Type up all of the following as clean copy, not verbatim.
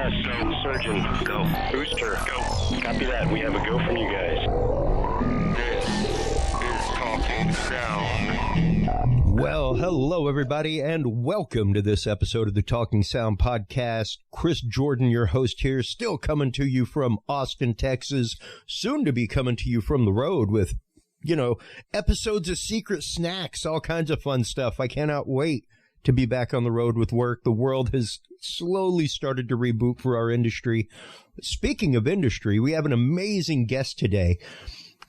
Yes, go. Surgeon, go. Booster, go. Copy that. We have a go from you guys. This is Talking Sound. Well, hello, everybody, and welcome to this episode of the Talking Sound podcast. Chris Jordan, your host here, still coming to you from Austin, Texas, soon to be coming to you from the road with, episodes of Secret Snacks, all kinds of fun stuff. I cannot wait to be back on the road with work. The world has slowly started to reboot for our industry. Speaking of industry, we have an amazing guest today.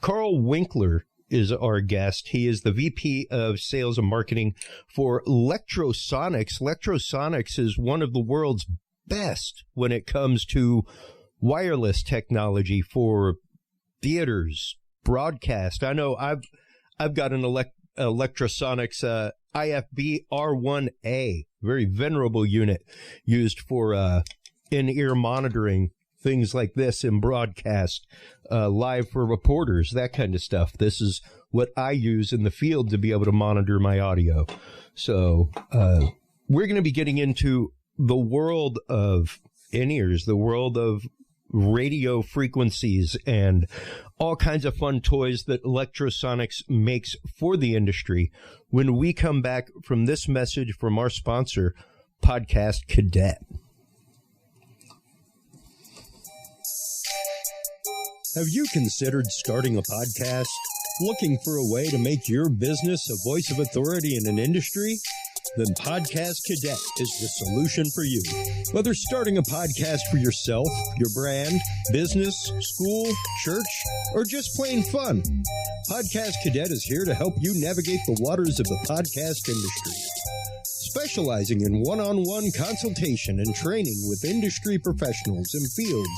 Karl Winkler is our guest. He is the VP of Sales and Marketing for Lectrosonics. Lectrosonics is one of the world's best when it comes to wireless technology for theaters, broadcast. I know I've got an Lectrosonics IFB R1A, very venerable unit used for in-ear monitoring, things like this in broadcast, live for reporters, that kind of stuff. This is what I use in the field to be able to monitor my audio. So we're going to be getting into the world of in-ears, the world of radio frequencies, and all kinds of fun toys that Lectrosonics makes for the industry when we come back from this message from our sponsor, Podcast Cadet. Have you considered starting a podcast? Looking for a way to make your business a voice of authority in an industry? Then Podcast Cadet is the solution for you. Whether starting a podcast for yourself, your brand, business, school, church, or just plain fun, Podcast Cadet is here to help you navigate the waters of the podcast industry. Specializing in one-on-one consultation and training with industry professionals in fields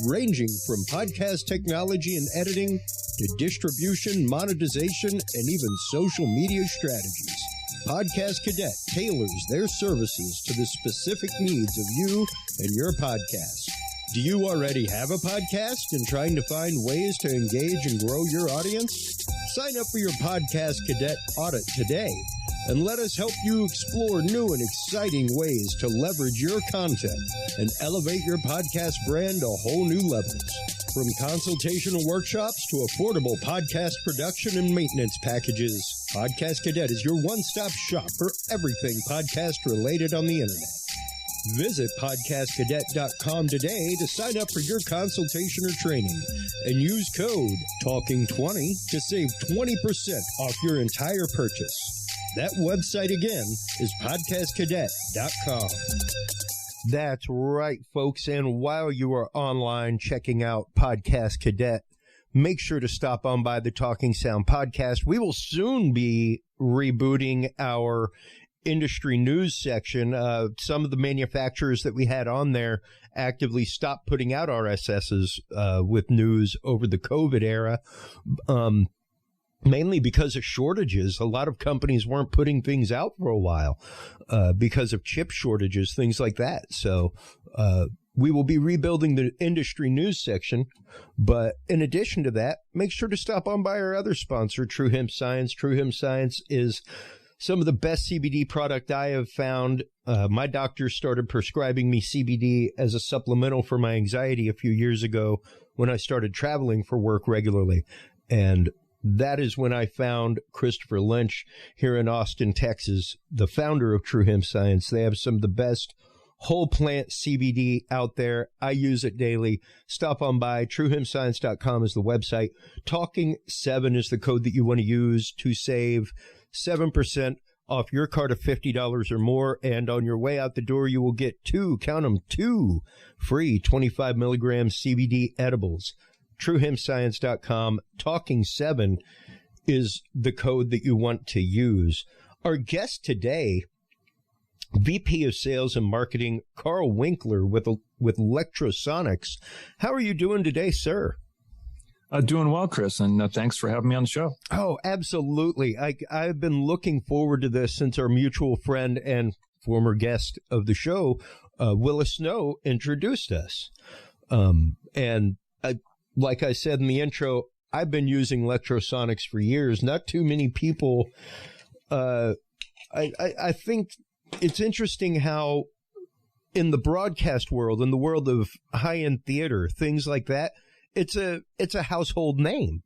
ranging from podcast technology and editing to distribution, monetization, and even social media strategies. Podcast Cadet tailors their services to the specific needs of you and your podcast. Do you already have a podcast and trying to find ways to engage and grow your audience? Sign up for your Podcast Cadet audit today and let us help you explore new and exciting ways to leverage your content and elevate your podcast brand to whole new levels. From consultational workshops to affordable podcast production and maintenance packages, Podcast Cadet is your one-stop shop for everything podcast related on the internet. Visit podcastcadet.com today to sign up for your consultation or training and use code TALKING20 to save 20% off your entire purchase. That website again is podcastcadet.com. That's right, folks. And while you are online checking out Podcast Cadet, make sure to stop on by the Talking Sound podcast. We will soon be rebooting our industry news section. Some of the manufacturers that we had on there actively stopped putting out RSSs with news over the COVID era. Mainly because of shortages. A lot of companies weren't putting things out for a while because of chip shortages, things like that. So we will be rebuilding the industry news section. But in addition to that, make sure to stop on by our other sponsor, True Hemp Science. True Hemp Science is some of the best CBD product I have found. My doctor started prescribing me CBD as a supplemental for my anxiety a few years ago when I started traveling for work regularly. And that is when I found Christopher Lynch here in Austin, Texas, the founder of True Hemp Science. They have some of the best whole plant CBD out there. I use it daily. Stop on by. TrueHempScience.com is the website. Talking7 is the code that you want to use to save 7% off your cart of $50 or more. And on your way out the door, you will get two free 25 milligram CBD edibles. TrueHempScience.com. Talking7 is the code that you want to use. Our guest today, VP of Sales and Marketing, Karl Winkler with Lectrosonics. How are you doing today, sir? Doing well, Chris, and thanks for having me on the show. Oh, absolutely. I've been looking forward to this since our mutual friend and former guest of the show, Willis Snow, introduced us. Like I said in the intro, I've been using Lectrosonics for years. Not too many people. I think it's interesting how in the broadcast world, in the world of high-end theater, things like that, it's a household name.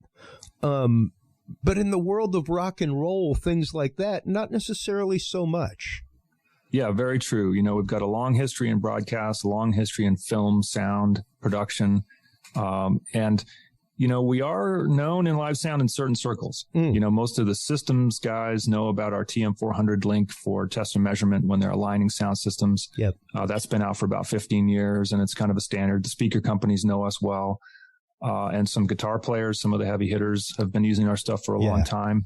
But in the world of rock and roll, things like that, not necessarily so much. Yeah, very true. We've got a long history in broadcast, a long history in film, sound, production. And we are known in live sound in certain circles. Most of the systems guys know about our TM400 link for test and measurement when they're aligning sound systems. Yep. That's been out for about 15 years, and it's kind of a standard. The speaker companies know us well. And some guitar players, some of the heavy hitters have been using our stuff for a long time.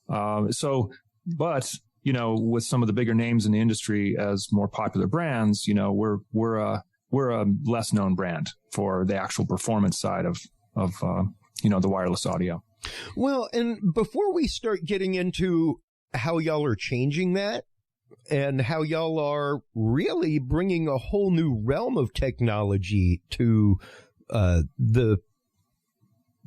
But with some of the bigger names in the industry as more popular brands, we're a less known brand for the actual performance side of the wireless audio. Well, and before we start getting into how y'all are changing that and how y'all are really bringing a whole new realm of technology to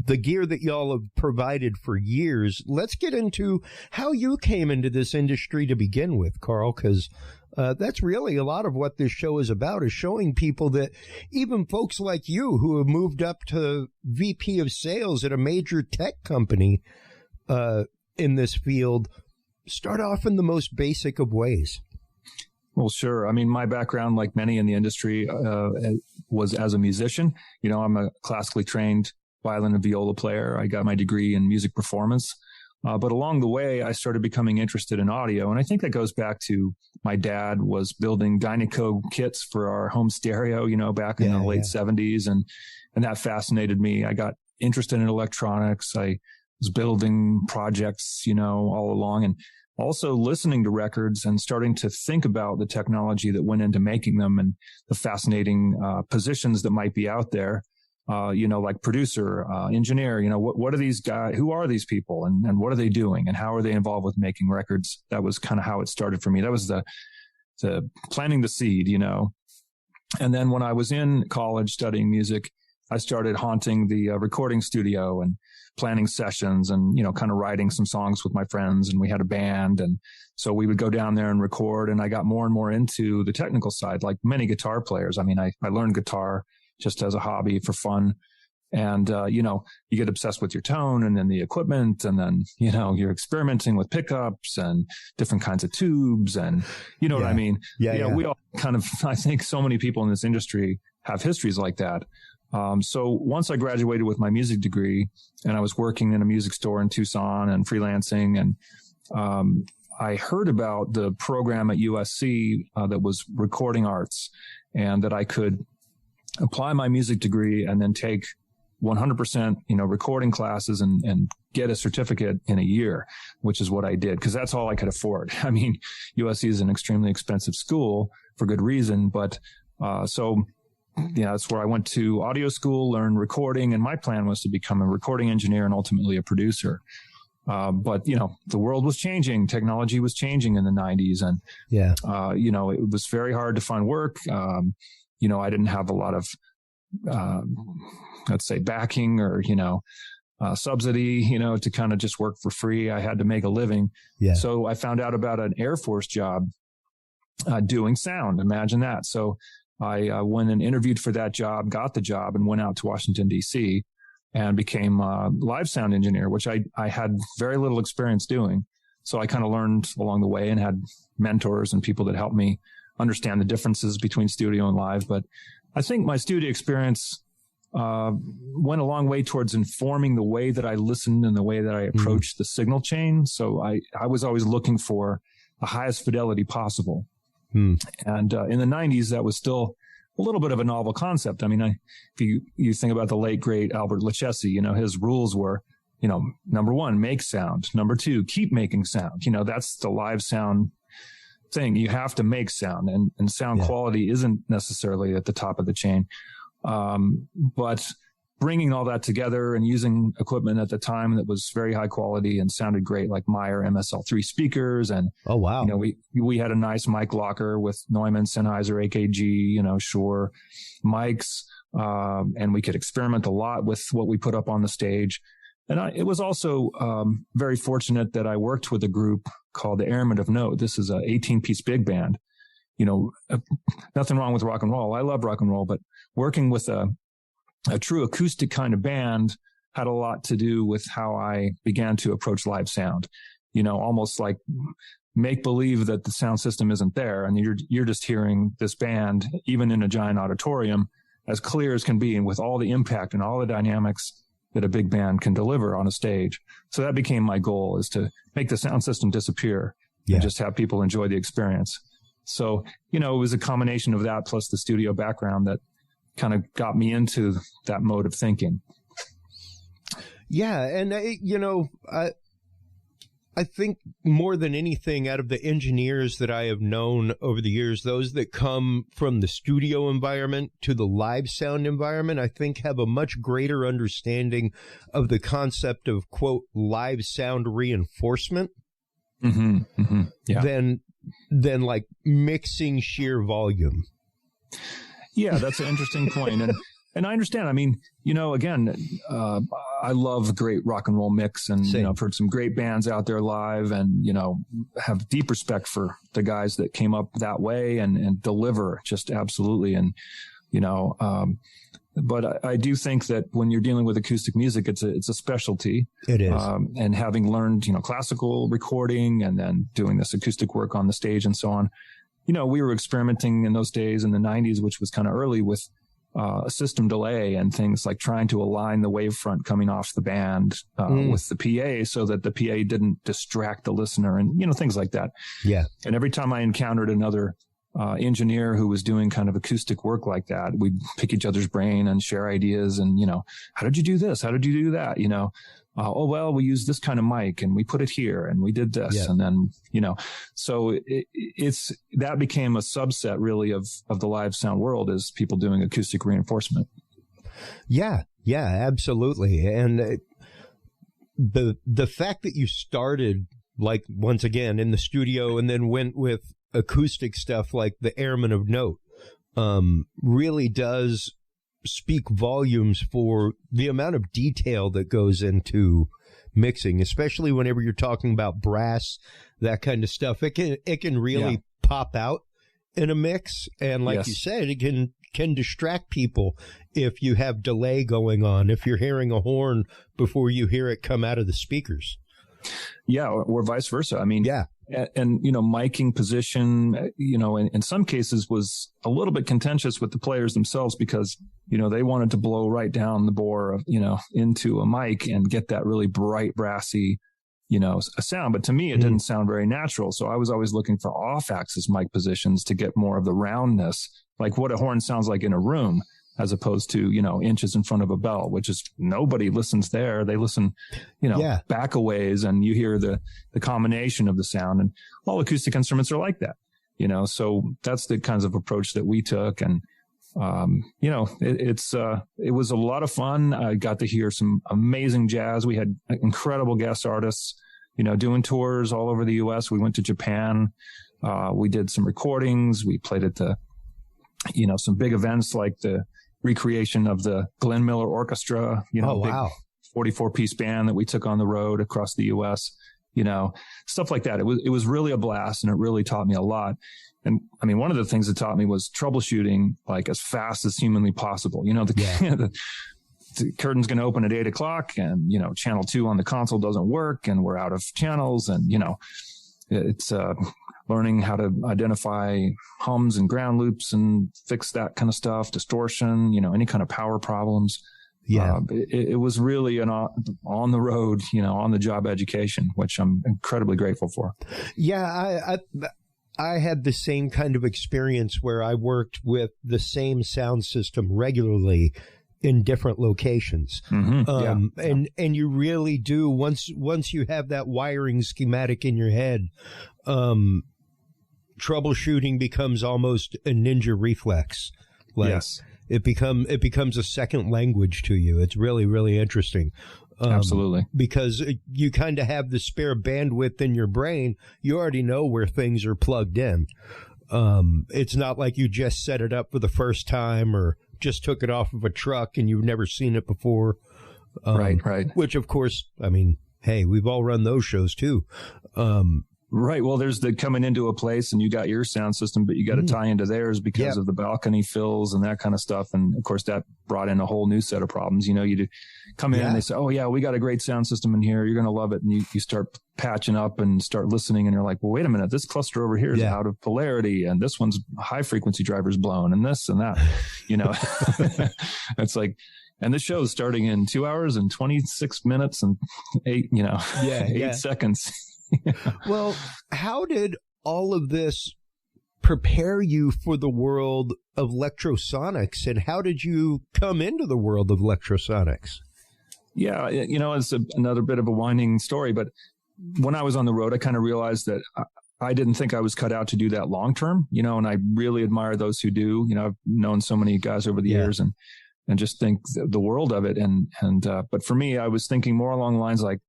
the gear that y'all have provided for years, let's get into how you came into this industry to begin with, Karl, because that's really a lot of what this show is about, is showing people that even folks like you who have moved up to VP of sales at a major tech company in this field start off in the most basic of ways. Well, sure. I mean, my background, like many in the industry, was as a musician. I'm a classically trained violin and viola player. I got my degree in music performance. But along the way, I started becoming interested in audio. And I think that goes back to my dad was building Dynaco kits for our home stereo, back in the late 70s. And that fascinated me. I got interested in electronics. I was building projects, all along, and also listening to records and starting to think about the technology that went into making them and the fascinating positions that might be out there. Like producer, engineer, what are these guys? Who are these people, and what are they doing, and how are they involved with making records? That was kind of how it started for me. That was the planting the seed, And then when I was in college studying music, I started haunting the recording studio and planning sessions and, kind of writing some songs with my friends, and we had a band. And so we would go down there and record, and I got more and more into the technical side, like many guitar players. I mean, I learned guitar just as a hobby for fun. And, you get obsessed with your tone and then the equipment. And then, you're experimenting with pickups and different kinds of tubes. And what I mean? Yeah. We all kind of, I think so many people in this industry have histories like that. So once I graduated with my music degree and I was working in a music store in Tucson and freelancing, and, I heard about the program at USC, that was recording arts, and that I could apply my music degree and then take 100%, recording classes and get a certificate in a year, which is what I did, because that's all I could afford. I mean, USC is an extremely expensive school for good reason, but that's where I went to audio school, learned recording, and my plan was to become a recording engineer and ultimately a producer. But the world was changing, technology was changing in the 90s, and it was very hard to find work. I didn't have a lot of, let's say, backing or, subsidy, to kind of just work for free. I had to make a living. Yeah. So I found out about an Air Force job doing sound. Imagine that. So I went and interviewed for that job, got the job, and went out to Washington, D.C. and became a live sound engineer, which I had very little experience doing. So I kind of learned along the way and had mentors and people that helped me understand the differences between studio and live. But I think my studio experience went a long way towards informing the way that I listened and the way that I approached the signal chain. So I was always looking for the highest fidelity possible. And in the 90s, that was still a little bit of a novel concept. I mean, if you think about the late, great Albert Lechesi, his rules were, number one, make sound. Number two, keep making sound. That's the live sound thing. You have to make sound, and sound quality isn't necessarily at the top of the chain. But bringing all that together and using equipment at the time that was very high quality and sounded great, like Meyer MSL3 speakers. And, oh, wow. We had a nice mic locker with Neumann, Sennheiser, AKG, Shure mics. And we could experiment a lot with what we put up on the stage. And it was also very fortunate that I worked with a group called the Airmen of Note. This is a 18-piece big band. nothing wrong with rock and roll. I love rock and roll, but working with a true acoustic kind of band had a lot to do with how I began to approach live sound, almost like make believe that the sound system isn't there. And you're just hearing this band, even in a giant auditorium, as clear as can be, and with all the impact and all the dynamics that a big band can deliver on a stage. So that became my goal, is to make the sound system disappear and just have people enjoy the experience. So, it was a combination of that plus the studio background that kind of got me into that mode of thinking. Yeah. And, I think more than anything, out of the engineers that I have known over the years, those that come from the studio environment to the live sound environment, I think have a much greater understanding of the concept of, quote, live sound reinforcement than like mixing sheer volume. Yeah, that's an interesting point. And I understand. I mean, again, I love great rock and roll mix, and, I've heard some great bands out there live, and, have deep respect for the guys that came up that way and deliver just absolutely. And, but I do think that when you're dealing with acoustic music, it's a specialty. It is. And having learned, classical recording and then doing this acoustic work on the stage and so on, we were experimenting in those days in the 90s, which was kind of early, with a system delay and things like trying to align the wavefront coming off the band with the PA so that the PA didn't distract the listener, and, things like that. Yeah. And every time I encountered another engineer who was doing kind of acoustic work like that, we'd pick each other's brain and share ideas and, how did you do this? How did you do that? Oh, well, we use this kind of mic and we put it here and we did this. And then, so that became a subset really of the live sound world, is people doing acoustic reinforcement. Yeah. Yeah, absolutely. And the fact that you started, like, once again in the studio and then went with acoustic stuff like the Airman of Note, really does speak volumes for the amount of detail that goes into mixing, especially whenever you're talking about brass, that kind of stuff. It can really pop out in a mix, and like you said, it can distract people if you have delay going on, if you're hearing a horn before you hear it come out of the speakers. Yeah, or vice versa. I mean, and miking position, in some cases was a little bit contentious with the players themselves, because, they wanted to blow right down the bore of, into a mic and get that really bright, brassy, a sound. But to me, it didn't sound very natural. So I was always looking for off-axis mic positions to get more of the roundness, like what a horn sounds like in a room, as opposed to, inches in front of a bell, which is, nobody listens there. They listen, back a ways, and you hear the combination of the sound, and all acoustic instruments are like that, so that's the kinds of approach that we took. And, it was a lot of fun. I got to hear some amazing jazz. We had incredible guest artists, doing tours all over the US. We went to Japan. We did some recordings. We played at some big events like the recreation of the Glenn Miller Orchestra, big 44-piece band that we took on the road across the U.S., stuff like that. It was really a blast, and it really taught me a lot. And I mean, one of the things it taught me was troubleshooting, like, as fast as humanly possible. The curtain's going to open at 8:00, and, channel 2 on the console doesn't work, and we're out of channels, and, it's learning how to identify hums and ground loops and fix that kind of stuff, distortion, any kind of power problems. Yeah. It was really an on the road, on the job education, which I'm incredibly grateful for. Yeah. I had the same kind of experience where I worked with the same sound system regularly in different locations. And you really do, once you have that wiring schematic in your head, troubleshooting becomes almost a ninja reflex. It becomes a second language to you. It's really, really interesting. Absolutely. Because you kind of have the spare bandwidth in your brain. You already know where things are plugged in. It's not like you just set it up for the first time or just took it off of a truck and you've never seen it before. Right. Which, of course, I mean, hey, we've all run those shows too. Right. Well, there's the coming into a place and you got your sound system, but you got to tie into theirs because of the balcony fills and that kind of stuff. And of course, that brought in a whole new set of problems. You know, you come in and they say, oh, yeah, we got a great sound system in here. You're going to love it. And you start patching up and start listening. And you're like, well, wait a minute. This cluster over here is out of polarity. And this one's high frequency drivers blown and this and that. You know, it's like, and this show is starting in 2 hours and 26 minutes and 8 seconds. Well, how did all of this prepare you for the world of Lectrosonics, and how did you come into the world of Lectrosonics? Yeah, you know, it's another bit of a winding story, but when I was on the road, I kind of realized that I didn't think I was cut out to do that long term, you know, and I really admire those who do. You know, I've known so many guys over the years and just think the world of it. But for me, I was thinking more along the lines like,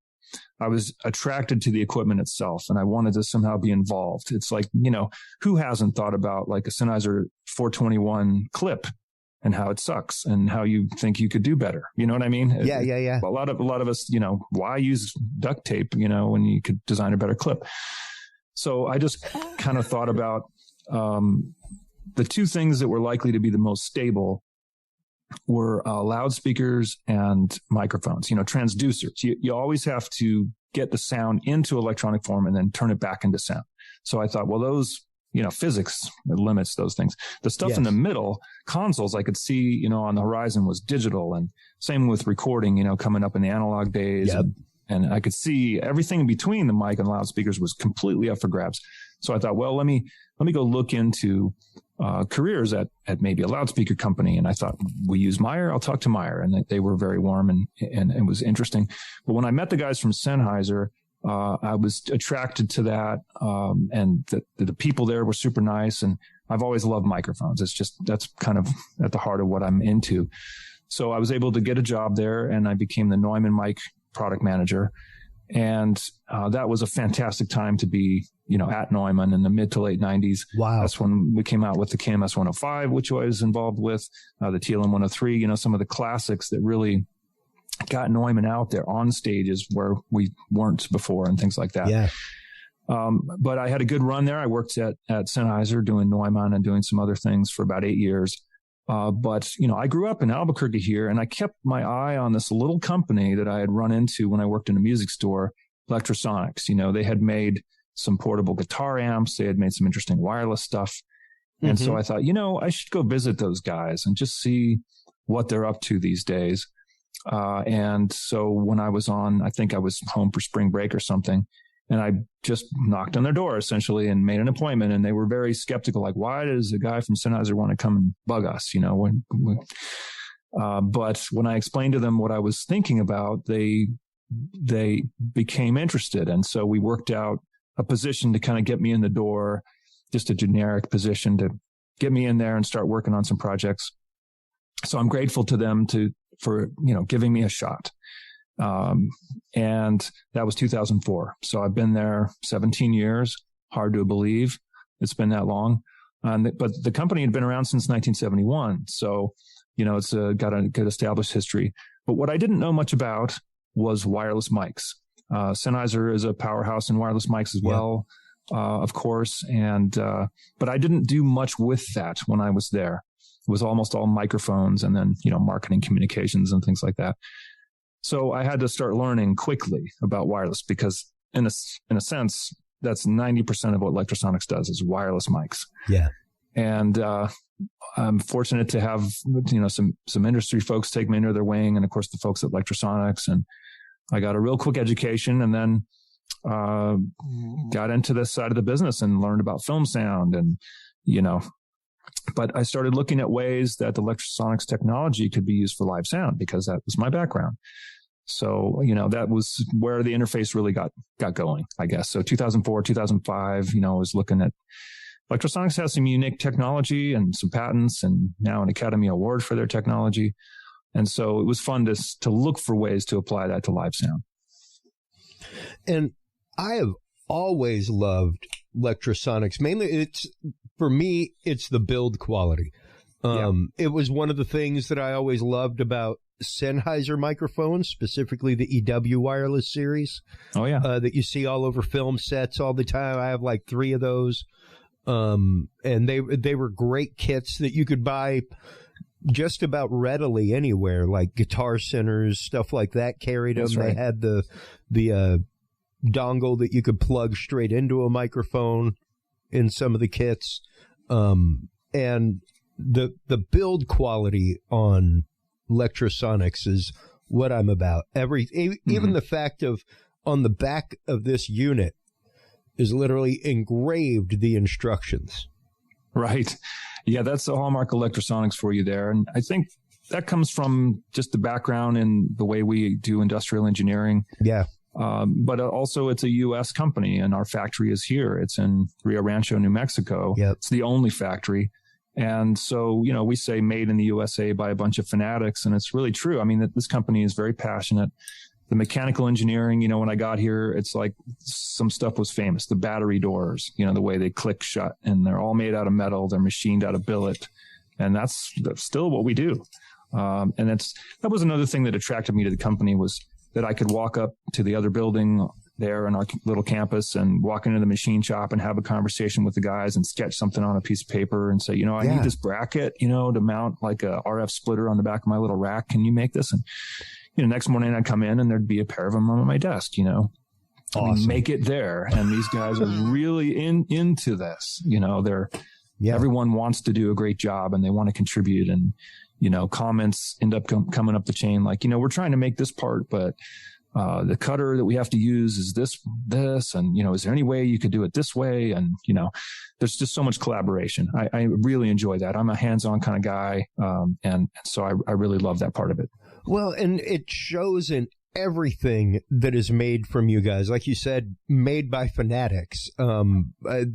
I was attracted to the equipment itself and I wanted to somehow be involved. It's like, you know, who hasn't thought about like a Sennheiser 421 clip and how it sucks and how you think you could do better. You know what I mean? Yeah. A lot of us, you know, why use duct tape, you know, when you could design a better clip? So I just kind of thought about, the two things that were likely to be the most stable were loudspeakers and microphones, you know, transducers. You always have to get the sound into electronic form and then turn it back into sound. So I thought, well, those, you know, physics limits those things. The stuff in the middle, consoles, I could see, you know, on the horizon was digital, and same with recording, you know, coming up in the analog days. And I could see everything in between the mic and loudspeakers was completely up for grabs. So I thought, well, let me go look into careers at maybe a loudspeaker company. And I thought, we use Meyer. I'll talk to Meyer. And they were very warm and it was interesting. But when I met the guys from Sennheiser, I was attracted to that. And the people there were super nice. And I've always loved microphones. That's kind of at the heart of what I'm into. So I was able to get a job there and I became the Neumann mic product manager. And that was a fantastic time to be, you know, at Neumann in the mid to late 90s. Wow. That's when we came out with the KMS 105, which I was involved with, the TLM 103, you know, some of the classics that really got Neumann out there on stages where we weren't before and things like that. Yeah. But I had a good run there. I worked at Sennheiser doing Neumann and doing some other things for about 8 years. But, you know, I grew up in Albuquerque here and I kept my eye on this little company that I had run into when I worked in a music store, Lectrosonics. You know, they had made some portable guitar amps. They had made some interesting wireless stuff. And so I thought, you know, I should go visit those guys and just see what they're up to these days. And so when I was I think I was home for spring break or something, and I just knocked on their door essentially and made an appointment. And they were very skeptical, like, why does a guy from Sennheiser want to come and bug us? You know, but when I explained to them what I was thinking about, they became interested. And so we worked out a position to kind of get me in the door, just a generic position to get me in there and start working on some projects. So I'm grateful to them for, you know, giving me a shot. And that was 2004. So I've been there 17 years. Hard to believe it's been that long. But the company had been around since 1971. So, you know, it's got a good established history. But what I didn't know much about was wireless mics. Sennheiser is a powerhouse in wireless mics as well, of course. But I didn't do much with that when I was there. It was almost all microphones and then, you know, marketing communications and things like that. So I had to start learning quickly about wireless because in a sense, that's 90% of what Lectrosonics does is wireless mics. Yeah. And, I'm fortunate to have, you know, some industry folks take me under their wing. And of course the folks at Lectrosonics, and I got a real quick education and then, got into this side of the business and learned about film sound and, you know, but I started looking at ways that the Lectrosonics technology could be used for live sound because that was my background. So, you know, that was where the interface really got going, I guess. So 2004, 2005, you know, I was looking at Lectrosonics has some unique technology and some patents and now an Academy Award for their technology. And so it was fun to look for ways to apply that to live sound. And I have always loved Lectrosonics. Mainly for me, it's the build quality. It was one of the things that I always loved about Sennheiser microphones, specifically the EW wireless series. Oh, yeah. That you see all over film sets all the time. I have like 3 of those. And they were great kits that you could buy just about readily anywhere, like Guitar Centers, stuff like that carried them. Right. They had the dongle that you could plug straight into a microphone in some of the kits. And the build quality on Lectrosonics is what I'm about. Even the fact of on the back of this unit is literally engraved the instructions. Right. Yeah, that's the hallmark of Lectrosonics for you there. And I think that comes from just the background in the way we do industrial engineering. Yeah. But also it's a U.S. company and our factory is here. It's in Rio Rancho, New Mexico. Yep. It's the only factory. And so, we say made in the USA by a bunch of fanatics, and it's really true. I mean, this company is very passionate. The mechanical engineering, when I got here, it's like some stuff was famous. The battery doors, the way they click shut, and they're all made out of metal. They're machined out of billet. And that's still what we do. And that was another thing that attracted me to the company, was that I could walk up to the other building there in our little campus and walk into the machine shop and have a conversation with the guys and sketch something on a piece of paper and say, I need this bracket, to mount like a RF splitter on the back of my little rack. Can you make this? And, next morning I'd come in and there'd be a pair of them on my desk, Awesome. I mean, make it there. And these guys are really into this, everyone wants to do a great job and they want to contribute. And, comments end up coming up the chain. Like, we're trying to make this part, but the cutter that we have to use is this, and, is there any way you could do it this way? And, there's just so much collaboration. I really enjoy that. I'm a hands-on kind of guy. And so I really love that part of it. Well, and it shows in everything that is made from you guys. Like you said, made by fanatics. One of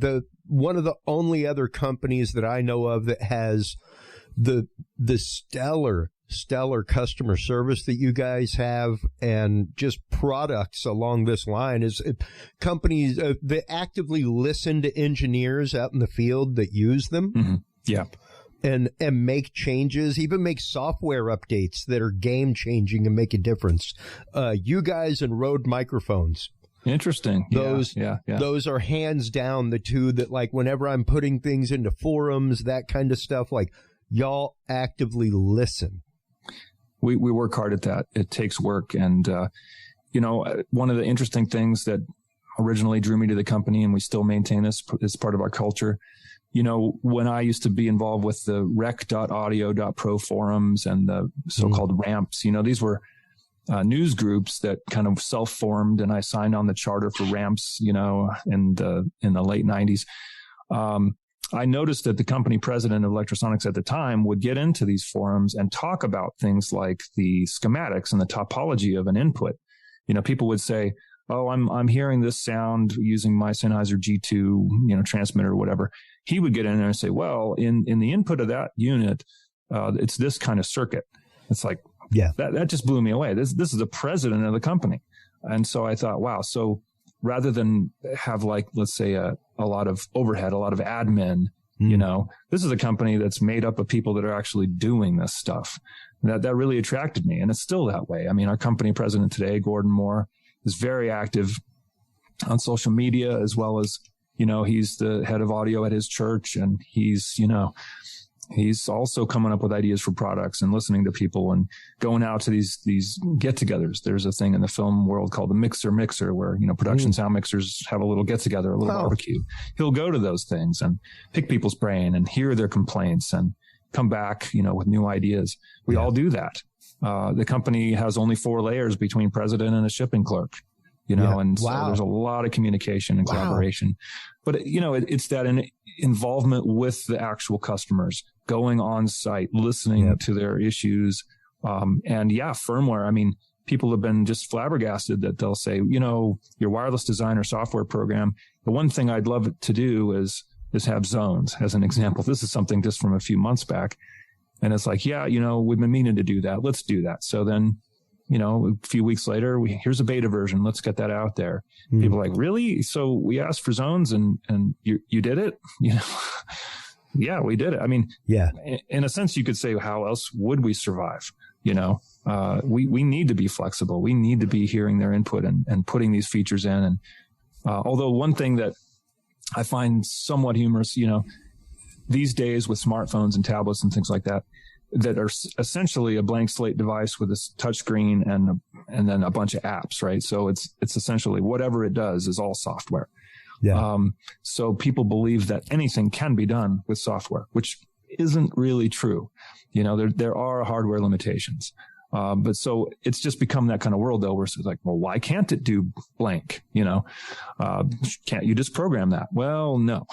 the only other companies that I know of that has the stellar customer service that you guys have, and just products along this line, is companies that actively listen to engineers out in the field that use them. Mm-hmm. Yeah. And make changes, even make software updates that are game changing and make a difference. You guys and Rode microphones. Interesting. Those are hands down the two that, like, whenever I'm putting things into forums, that kind of stuff, like, y'all actively listen. We work hard at that. It takes work. And, one of the interesting things that originally drew me to the company, and we still maintain this as part of our culture, when I used to be involved with the rec.audio.pro forums and the so-called ramps, these were news groups that kind of self-formed, and I signed on the charter for ramps, in the late 90s. I noticed that the company president of Lectrosonics at the time would get into these forums and talk about things like the schematics and the topology of an input. People would say, oh, I'm hearing this sound using my Sennheiser G2, transmitter or whatever. He would get in there and say, well, in the input of that unit, it's this kind of circuit. It's like, yeah, that just blew me away. This is the president of the company. And so I thought, wow. So rather than have, like, let's say a lot of overhead, a lot of admin, this is a company that's made up of people that are actually doing this stuff. That really attracted me. And it's still that way. I mean, our company president today, Gordon Moore, is very active on social media, as well as, he's the head of audio at his church, and he's also coming up with ideas for products and listening to people and going out to these get-togethers. There's a thing in the film world called the mixer, where, production sound mixers have a little get-together, a little barbecue. He'll go to those things and pick people's brain and hear their complaints and come back, with new ideas. We all do that. The company has only 4 layers between president and a shipping clerk, and so there's a lot of communication and collaboration. But, it's that involvement with the actual customers, going on site, listening to their issues. And firmware. I mean, people have been just flabbergasted that they'll say, your wireless designer software program, the one thing I'd love to do is have zones, as an example. This is something just from a few months back. And it's like, we've been meaning to do that. Let's do that. So then, a few weeks later, here's a beta version. Let's get that out there. People are like, really? So we asked for zones and you did it? Yeah, we did it. I mean, in a sense, you could say, how else would we survive? we need to be flexible. We need to be hearing their input and putting these features in. And although one thing that I find somewhat humorous, these days with smartphones and tablets and things like that are essentially a blank slate device with a touch screen and then a bunch of apps, right? So it's essentially whatever it does is all software. Yeah. So people believe that anything can be done with software, which isn't really true. There are hardware limitations. But so it's just become that kind of world though, where it's like, well, why can't it do blank? Can't you just program that? Well, no.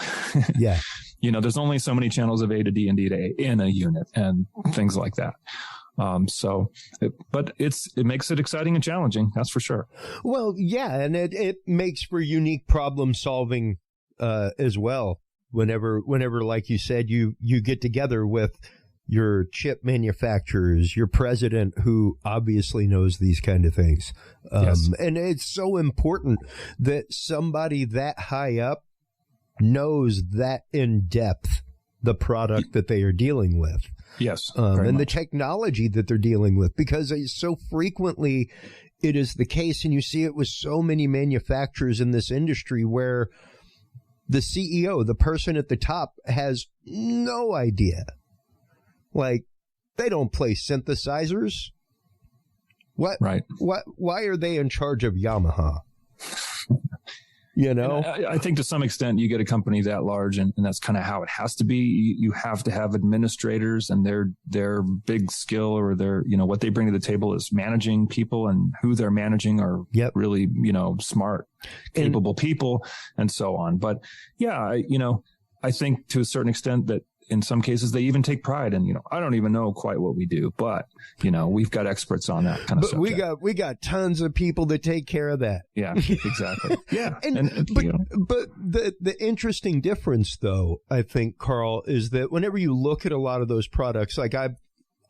Yeah. There's only so many channels of A to D and D to A in a unit and things like that. But it makes it exciting and challenging. That's for sure. Well, yeah. And it makes for unique problem solving, as well. Whenever, like you said, you get together with your chip manufacturers, your president, who obviously knows these kind of things. Yes. And it's so important that somebody that high up knows that in depth the product that they are dealing with. Yes. And the technology that they're dealing with, because so frequently it is the case, and you see it with so many manufacturers in this industry, where the CEO, the person at the top, has no idea. Like, they don't play synthesizers. What? Right. Why are they in charge of Yamaha? I think to some extent you get a company that large, and that's kind of how it has to be. You have to have administrators, and their big skill, or their, what they bring to the table is managing people, and who they're managing are really, smart, capable people, and so on. But yeah, I think to a certain extent that in some cases they even take pride in, I don't even know quite what we do, but we've got experts on that kind of stuff. We got tons of people that take care of that. Yeah, exactly. Yeah. But the interesting difference though, I think, Karl, is that whenever you look at a lot of those products, like I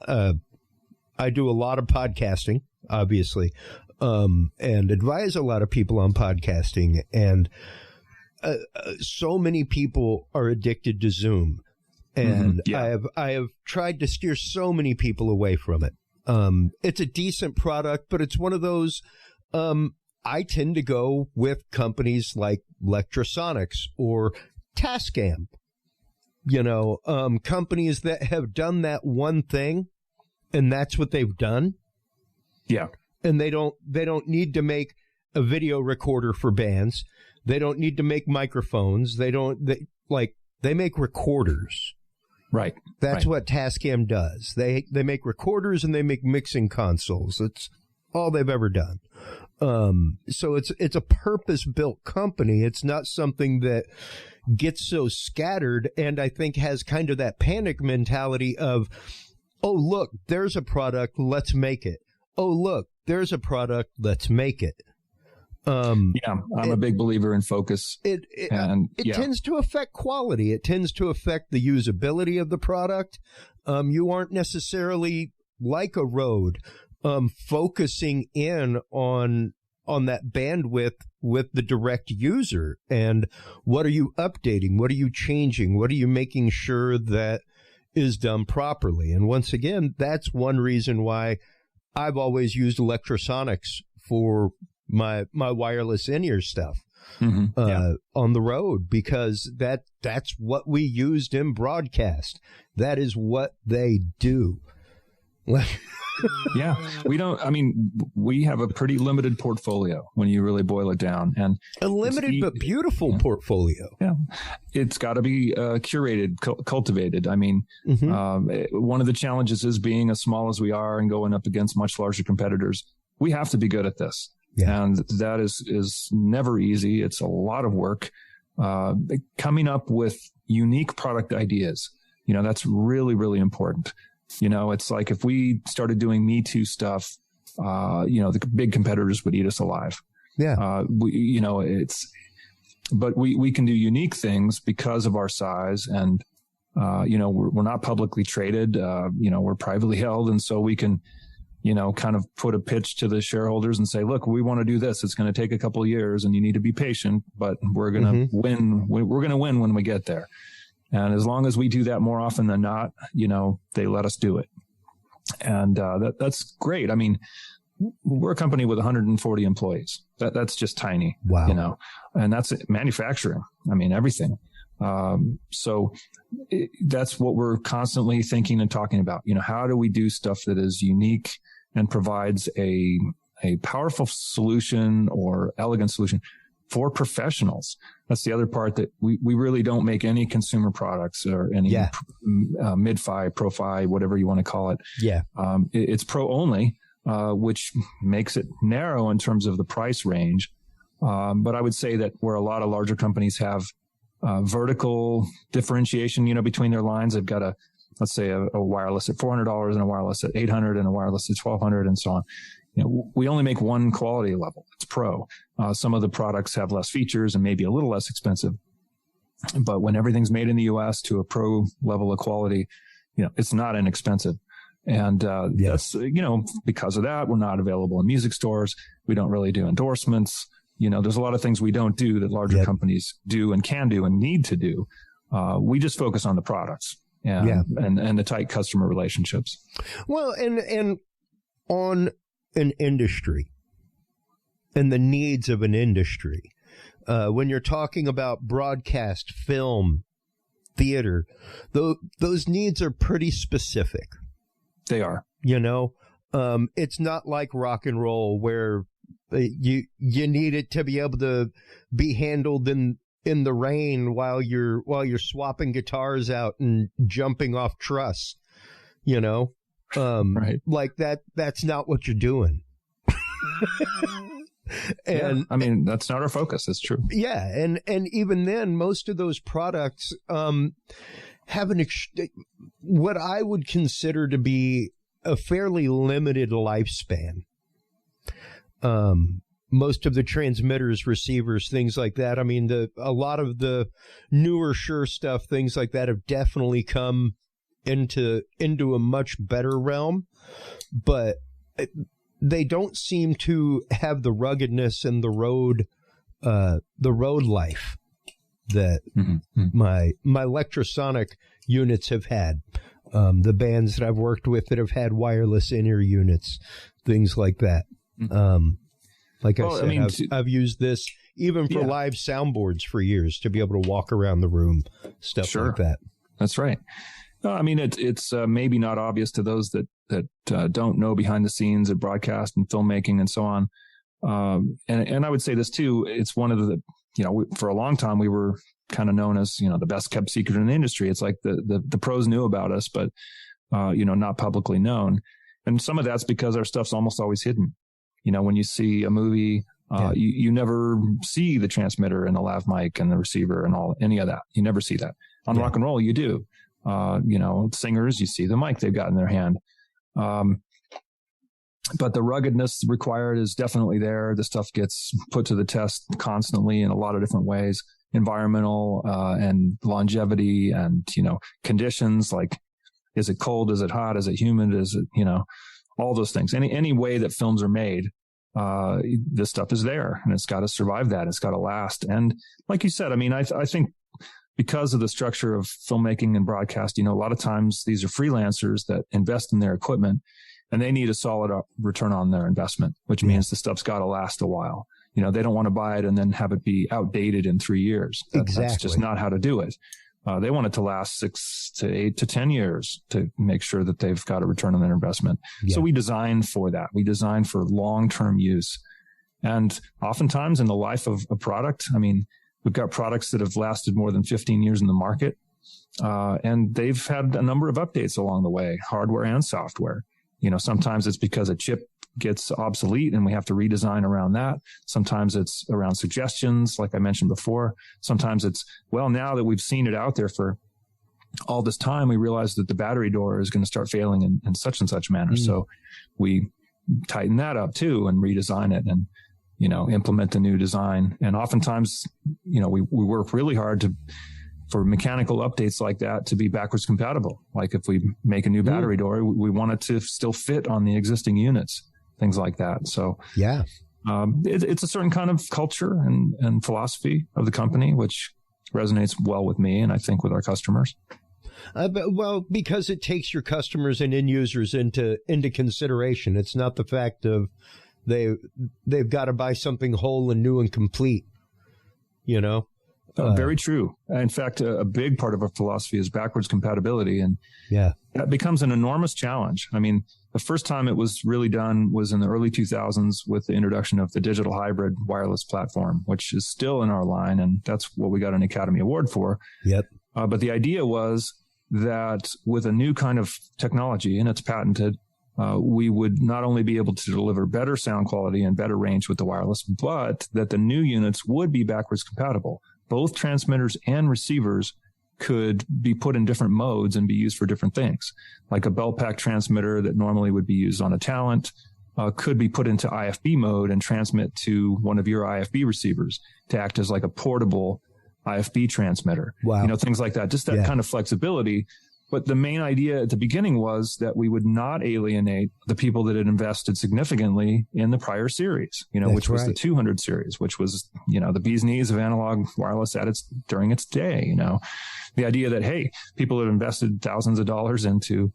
do a lot of podcasting, obviously, and advise a lot of people on podcasting, and so many people are addicted to Zoom. And I have tried to steer so many people away from it. It's a decent product, but it's one of those, I tend to go with companies like Lectrosonics or Tascam, companies that have done that one thing, and that's what they've done. Yeah. And they don't need to make a video recorder for bands. They don't need to make microphones. They make recorders. Right. That's what Tascam does. They make recorders and they make mixing consoles. That's all they've ever done. So it's a purpose-built company. It's not something that gets so scattered, and I think has kind of that panic mentality of, oh, look, there's a product, let's make it. Oh, look, there's a product, let's make it. I'm a big believer in focus. It tends to affect quality. It tends to affect the usability of the product. You aren't necessarily like a Rode, focusing in on that bandwidth with the direct user. And what are you updating? What are you changing? What are you making sure that is done properly? And once again, that's one reason why I've always used Lectrosonics for my wireless in-ear stuff on the road, because that's what we used in broadcast. That is what they do. Yeah, we have a pretty limited portfolio when you really boil it down, and a limited but beautiful portfolio. Yeah, it's got to be curated, cultivated. One of the challenges is being as small as we are and going up against much larger competitors. We have to be good at this. Yeah. And that is never easy. It's a lot of work. Coming up with unique product ideas, that's really, really important. It's like if we started doing Me Too stuff, the big competitors would eat us alive. Yeah. But we can do unique things because of our size, and, we're not publicly traded. We're privately held. And so we can, kind of put a pitch to the shareholders and say, look, we want to do this. It's going to take a couple of years and you need to be patient, but we're going to win. We're going to win when we get there. And as long as we do that more often than not, they let us do it. And that's great. I mean, we're a company with 140 employees. That's just tiny. Wow. You know, and that's manufacturing. I mean, everything. So that's what we're constantly thinking and talking about. You know, how do we do stuff that is unique and provides a powerful solution or elegant solution for professionals? That's the other part, that we really don't make any consumer products or any mid-fi, pro-fi, whatever you want to call it. Yeah. It's pro only, which makes it narrow in terms of the price range. But I would say that where a lot of larger companies have vertical differentiation, you know, between their lines, they've got let's say a wireless at $400 and a wireless at $800 and a wireless at $1,200 and so on. You know, we only make one quality level. It's pro. Some of the products have less features and maybe a little less expensive. But when everything's made in the U.S. to a pro level of quality, you know, it's not inexpensive. And that's, you know, because of that, we're not available in music stores. We don't really do endorsements. You know, there's a lot of things we don't do that larger companies do and can do and need to do. We just focus on the products and the tight customer relationships. Well, and on an industry and the needs of an industry, when you're talking about broadcast, film, theater, those needs are pretty specific. They are. You know, it's not like rock and roll where you need it to be able to be handled in the rain while you're swapping guitars out and jumping off truss, you know. Right. Like that's not what you're doing. And I mean, that's not our focus. That's true. Yeah. And even then, most of those products, have what I would consider to be a fairly limited lifespan. Most of the transmitters, receivers, things like that. I mean, a lot of the newer Shure stuff, things like that have definitely come into a much better realm, but they don't seem to have the ruggedness and the road life that my Lectrosonic units have had. The bands that I've worked with that have had wireless in-ear units, things like that. Like I said, I've used this even for live soundboards for years to be able to walk around the room, stuff like that. That's right. No, I mean, it's maybe not obvious to those that don't know behind the scenes of broadcast and filmmaking and so on. And I would say this too. It's one of the, you know, for a long time we were kind of known as, you know, the best kept secret in the industry. It's like the pros knew about us, but you know, not publicly known. And some of that's because our stuff's almost always hidden. You know, when you see a movie, you never see the transmitter and the lav mic and the receiver and any of that. You never see that. On rock and roll, you do. You know, singers, you see the mic they've got in their hand. But the ruggedness required is definitely there. The stuff gets put to the test constantly in a lot of different ways, environmental, and longevity and, you know, conditions like, is it cold? Is it hot? Is it humid? Is it, you know, all those things. Any way that films are made, this stuff is there and it's got to survive that. It's got to last. And like you said, I mean, I think because of the structure of filmmaking and broadcast, you know, a lot of times these are freelancers that invest in their equipment and they need a solid return on their investment, which means the stuff's got to last a while. You know, they don't want to buy it and then have it be outdated in 3 years. That's just not how to do it. They want it to last 6 to 8 to 10 years to make sure that they've got a return on their investment. Yeah. So we design for that. We design for long-term use. And oftentimes in the life of a product, I mean, we've got products that have lasted more than 15 years in the market. And they've had a number of updates along the way, hardware and software. You know, sometimes it's because a chip gets obsolete and we have to redesign around that. Sometimes it's around suggestions, like I mentioned before. Sometimes it's, well, now that we've seen it out there for all this time, we realize that the battery door is going to start failing in such and such manner. So we tighten that up too and redesign it and, you know, implement the new design. And oftentimes, you know, we work really hard for mechanical updates like that to be backwards compatible. Like if we make a new battery door, we want it to still fit on the existing units, things like that. So it's a certain kind of culture and philosophy of the company, which resonates well with me and I think with our customers. Well, because it takes your customers and end users into consideration. It's not the fact of they've got to buy something whole and new and complete, you know? Very true. In fact, a big part of our philosophy is backwards compatibility. And that becomes an enormous challenge. I mean, the first time it was really done was in the early 2000s with the introduction of the digital hybrid wireless platform, which is still in our line. And that's what we got an Academy Award for. Yep. But the idea was that with a new kind of technology, and it's patented, we would not only be able to deliver better sound quality and better range with the wireless, but that the new units would be backwards compatible. Both transmitters and receivers could be put in different modes and be used for different things. Like a belt pack transmitter that normally would be used on a Talent could be put into IFB mode and transmit to one of your IFB receivers to act as like a portable IFB transmitter. Wow. You know, things like that, just that kind of flexibility. But the main idea at the beginning was that we would not alienate the people that had invested significantly in the prior series, you know, which was the 200 series, which was, you know, the bee's knees of analog wireless during its day, you know. The idea that, hey, people have invested thousands of dollars into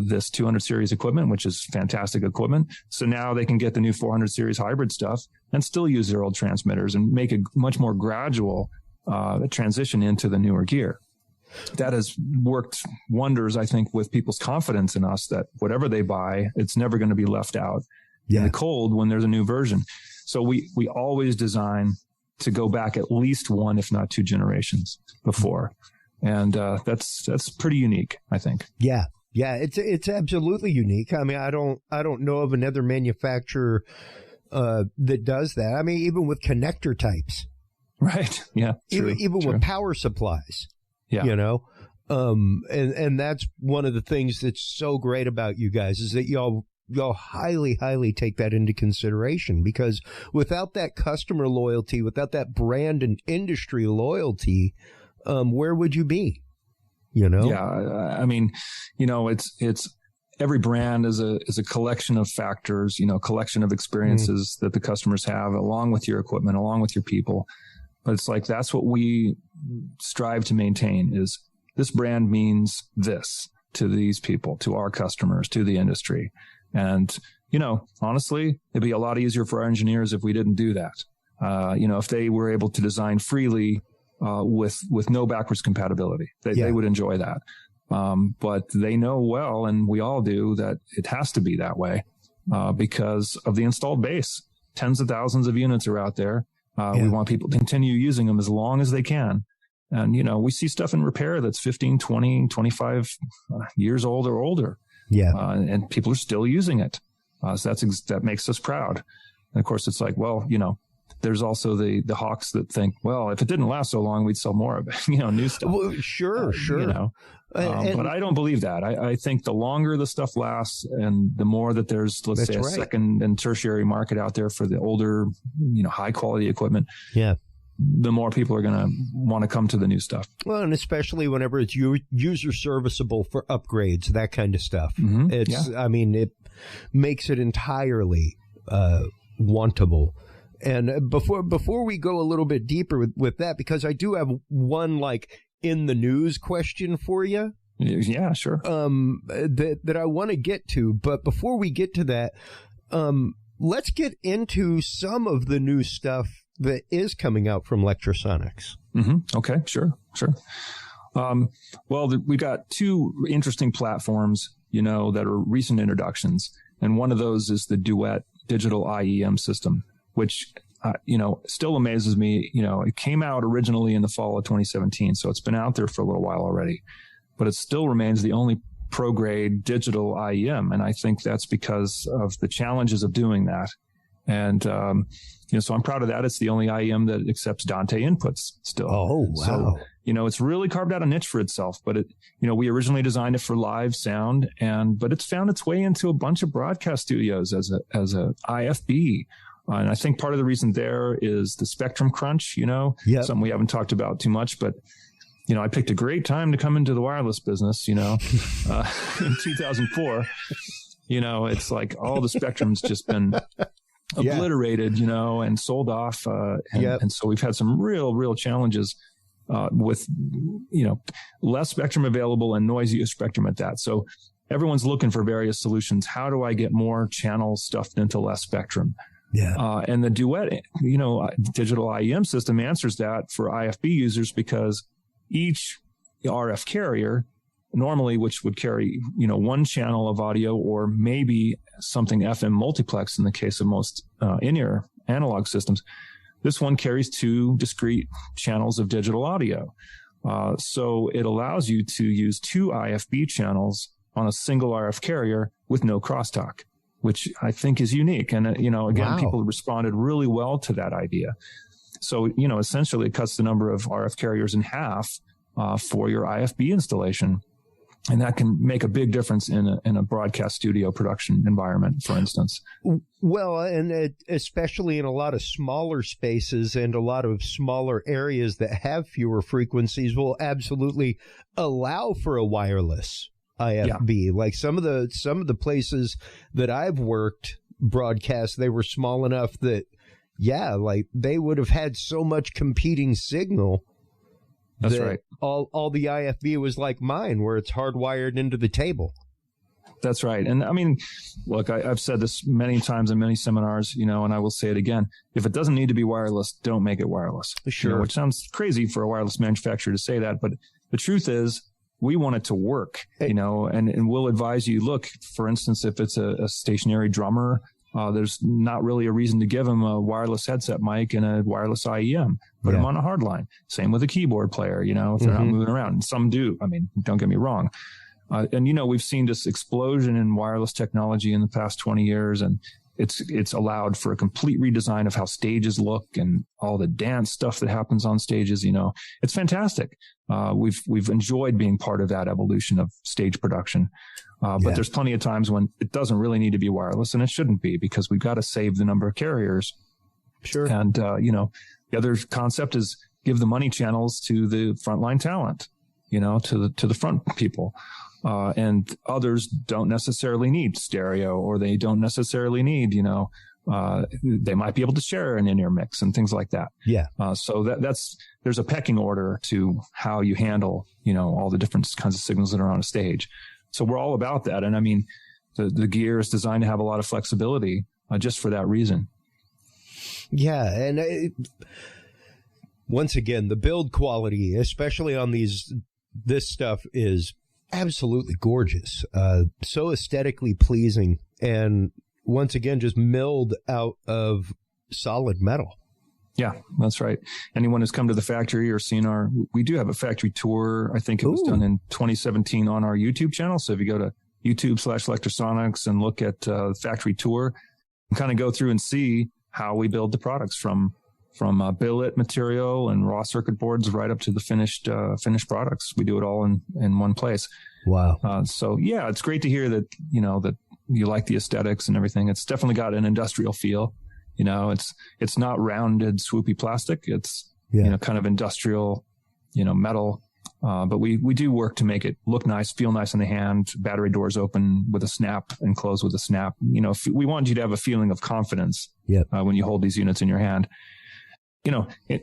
this 200 series equipment, which is fantastic equipment. So now they can get the new 400 series hybrid stuff and still use their old transmitters and make a much more gradual transition into the newer gear. That has worked wonders, I think, with people's confidence in us that whatever they buy, it's never going to be left out in the cold when there's a new version. So we always design to go back at least one, if not two generations before. And that's pretty unique, I think. Yeah. Yeah, it's absolutely unique. I mean, I don't know of another manufacturer that does that. I mean, even with connector types. Right. Yeah. Even with power supplies. Yeah. You know, and that's one of the things that's so great about you guys is that y'all highly, highly take that into consideration, because without that customer loyalty, without that brand and industry loyalty, where would you be? You know? Yeah. I mean, you know, it's every brand is a collection of factors, you know, collection of experiences that the customers have along with your equipment, along with your people. But it's like, that's what we strive to maintain is this brand means this to these people, to our customers, to the industry. And, you know, honestly, it'd be a lot easier for our engineers if we didn't do that. You know, if they were able to design freely with no backwards compatibility, they would enjoy that. But they know well, and we all do, that it has to be that way because of the installed base. Tens of thousands of units are out there. We want people to continue using them as long as they can. And, you know, we see stuff in repair that's 15, 20, 25 years old or older. Yeah. And people are still using it. So that makes us proud. And of course, it's like, well, you know, there's also the hawks that think, well, if it didn't last so long, we'd sell more of it, you know, new stuff. Well, sure. You know, but I don't believe that. I think the longer the stuff lasts and the more that there's, let's say, a second and tertiary market out there for the older, you know, high quality equipment. Yeah. The more people are going to want to come to the new stuff. Well, and especially whenever it's user serviceable for upgrades, that kind of stuff. Mm-hmm. I mean, it makes it entirely wantable. And before we go a little bit deeper with that, because I do have one like in the news question for you. Yeah, sure. That I want to get to, but before we get to that, let's get into some of the new stuff that is coming out from Lectrosonics. Mm-hmm. Okay, sure. Well, we got two interesting platforms, you know, that are recent introductions, and one of those is the Duet digital IEM system, which, you know, still amazes me. You know, it came out originally in the fall of 2017, so it's been out there for a little while already, but it still remains the only pro-grade digital IEM, and I think that's because of the challenges of doing that. And, you know, so I'm proud of that. It's the only IEM that accepts Dante inputs still. Oh, wow. So, you know, it's really carved out a niche for itself, but it, you know, we originally designed it for live sound but it's found its way into a bunch of broadcast studios as a IFB. And I think part of the reason there is the spectrum crunch, you know, something we haven't talked about too much, but, you know, I picked a great time to come into the wireless business, you know, in 2004. You know, it's like all the spectrum's just been obliterated, you know, and sold off. And so we've had some real challenges with, less spectrum available and noisier spectrum at that. So everyone's looking for various solutions. How do I get more channels stuffed into less spectrum? Yeah. And the Duet, digital IEM system answers that for IFB users, because each RF carrier normally, which would carry, one channel of audio or maybe something FM multiplex in the case of most in-ear analog systems, this one carries 2 discrete channels of digital audio. So it allows you to use 2 IFB channels on a single RF carrier with no crosstalk, which I think is unique. And, again, Wow. People responded really well to that idea. So, essentially it cuts the number of RF carriers in half for your IFB installation. And that can make a big difference in a broadcast studio production environment, for instance. Well, and especially in a lot of smaller spaces and a lot of smaller areas that have fewer frequencies will absolutely allow for a wireless IFB. Yeah. Like some of the places that I've worked broadcast, they were small enough that, like they would have had so much competing signal. That's right. All the IFB was like mine, where it's hardwired into the table. That's right. And I mean, look, I've said this many times in many seminars, and I will say it again. If it doesn't need to be wireless, don't make it wireless. Sure. Which sounds crazy for a wireless manufacturer to say that. But the truth is, we want it to work, and we'll advise you, look, for instance, if it's a stationary drummer, there's not really a reason to give them a wireless headset mic and a wireless IEM. Put them on a hard line. Same with a keyboard player, if they're not moving around. And some do. I mean, don't get me wrong. And we've seen this explosion in wireless technology in the past 20 years, and it's allowed for a complete redesign of how stages look and all the dance stuff that happens on stages. It's fantastic. We've enjoyed being part of that evolution of stage production. But there's plenty of times when it doesn't really need to be wireless, and it shouldn't be, because we've got to save the number of carriers. Sure. And, the other concept is give the money channels to the frontline talent, to the front people. And others don't necessarily need stereo, or they don't necessarily need, they might be able to share an in-ear mix and things like that. Yeah. So there's a pecking order to how you handle, all the different kinds of signals that are on a stage. So we're all about that. And I mean, the gear is designed to have a lot of flexibility just for that reason. Yeah. And once again, the build quality, especially on this stuff, is absolutely gorgeous. So aesthetically pleasing. And once again, just milled out of solid metal. Yeah, that's right. Anyone who's come to the factory or seen we do have a factory tour. I think it was done in 2017 on our YouTube channel. So if you go to YouTube/Lectrosonics and look at factory tour, and kind of go through and see how we build the products from billet material and raw circuit boards right up to the finished products. We do it all in one place. Wow. So yeah, it's great to hear that, that you like the aesthetics and everything. It's definitely got an industrial feel. It's not rounded, swoopy plastic. It's, kind of industrial, metal. But we do work to make it look nice, feel nice in the hand. Battery doors open with a snap and close with a snap. We want you to have a feeling of confidence when you hold these units in your hand.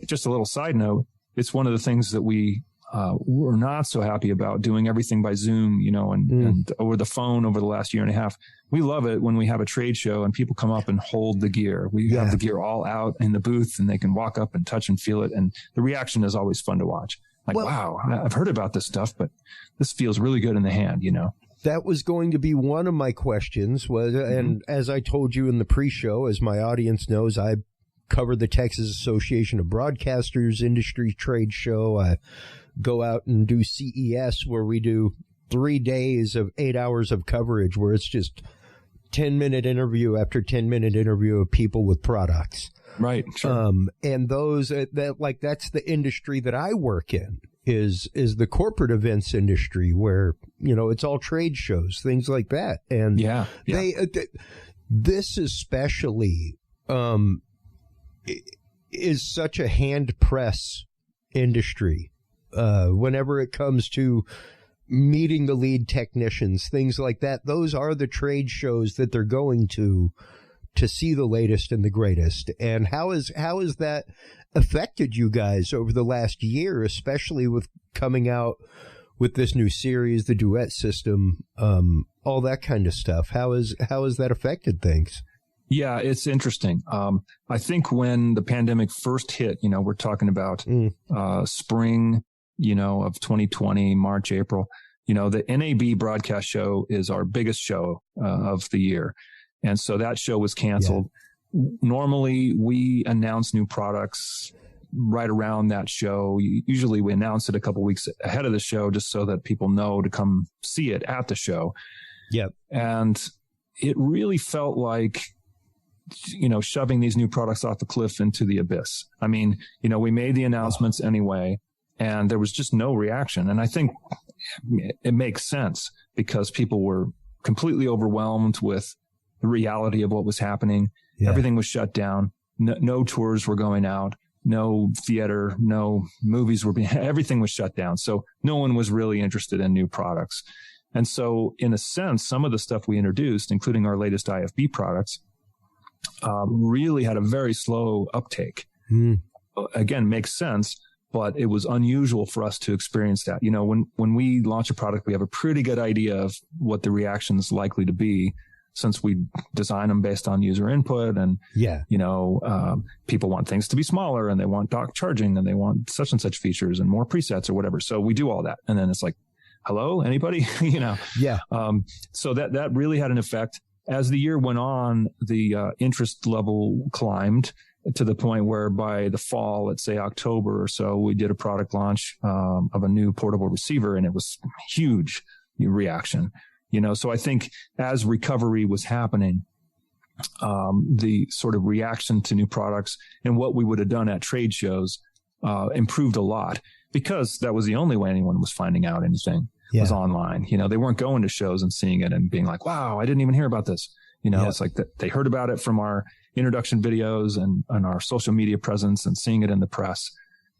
Just a little side note, it's one of the things that we're not so happy about, doing everything by Zoom, and over the phone over the last year and a half. We love it when we have a trade show and people come up and hold the gear. We have the gear all out in the booth and they can walk up and touch and feel it. And the reaction is always fun to watch. Like, wow, I've heard about this stuff, but this feels really good in the hand, That was going to be one of my questions and as I told you in the pre-show, as my audience knows, I cover the Texas Association of Broadcasters industry trade show. I go out and do CES, where we do 3 days of 8 hours of coverage, where it's just 10-minute interview after 10-minute interview of people with products. Right. Sure. And those that's the industry that I work in, is the corporate events industry, where, it's all trade shows, things like that. And this especially, is such a hand press industry. Whenever it comes to meeting the lead technicians, things like that, those are the trade shows that they're going to to see the latest and the greatest. And how has that affected you guys over the last year, especially with coming out with this new series, the duet system, all that kind of stuff? How has that affected things? Yeah, it's interesting. I think when the pandemic first hit, we're talking about spring, of 2020, March, April, the NAB broadcast show is our biggest show of the year. And so that show was canceled. Yeah. Normally we announce new products right around that show. Usually we announce it a couple weeks ahead of the show just so that people know to come see it at the show. Yep. And it really felt like, shoving these new products off the cliff into the abyss. I mean, we made the announcements anyway, and there was just no reaction. And I think it makes sense because people were completely overwhelmed with the reality of what was happening. Yeah. Everything was shut down. No tours were going out. No theater, no movies everything was shut down. So no one was really interested in new products. And so in a sense, some of the stuff we introduced, including our latest IFB products, really had a very slow uptake. Again, makes sense, but it was unusual for us to experience that. When we launch a product, we have a pretty good idea of what the reaction is likely to be, since we design them based on user input. And, people want things to be smaller, and they want dock charging, and they want such and such features and more presets or whatever. So we do all that. And then it's like, hello, anybody? Yeah. So that really had an effect. As the year went on, the interest level climbed to the point where by the fall, let's say October or so, we did a product launch of a new portable receiver, and it was huge reaction. So I think as recovery was happening, the sort of reaction to new products and what we would have done at trade shows improved a lot, because that was the only way anyone was finding out anything. Yeah. Was online. They weren't going to shows and seeing it and being like, wow, I didn't even hear about this. It's like that they heard about it from our introduction videos and our social media presence and seeing it in the press.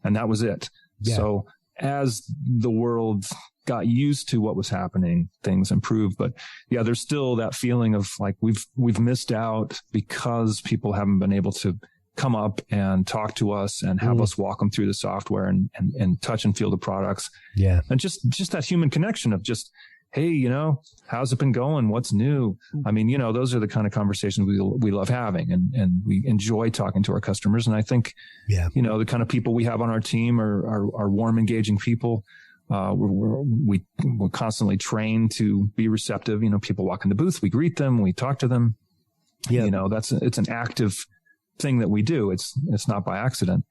And that was it. Yeah. So as the world got used to what was happening, things improved. But yeah, there's still that feeling of like we've missed out because people haven't been able to come up and talk to us and have us walk them through the software and touch and feel the products. Yeah. And just that human connection of just, hey, how's it been going? What's new? I mean, those are the kind of conversations we love having, and we enjoy talking to our customers. And I think, the kind of people we have on our team are warm, engaging people. We're constantly trained to be receptive. People walk in the booth, we greet them, we talk to them. Yeah. It's an active thing that we do. It's not by accident.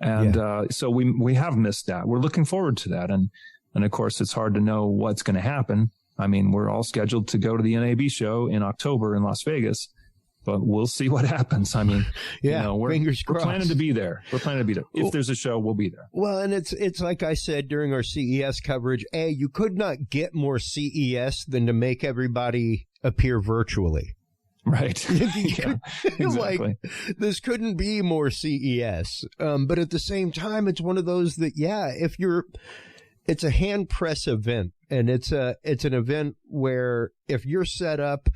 And, so we have missed that. We're looking forward to that. And of course, it's hard to know what's going to happen. I mean, we're all scheduled to go to the NAB show in October in Las Vegas, but we'll see what happens. I mean, we're planning to be there. If there's a show, we'll be there. Well, and it's like I said during our CES coverage, you could not get more CES than to make everybody appear virtually. Right. Yeah, exactly. Like, this couldn't be more CES. But at the same time, it's one of those that, it's a hand press event, and it's an event where if you're set up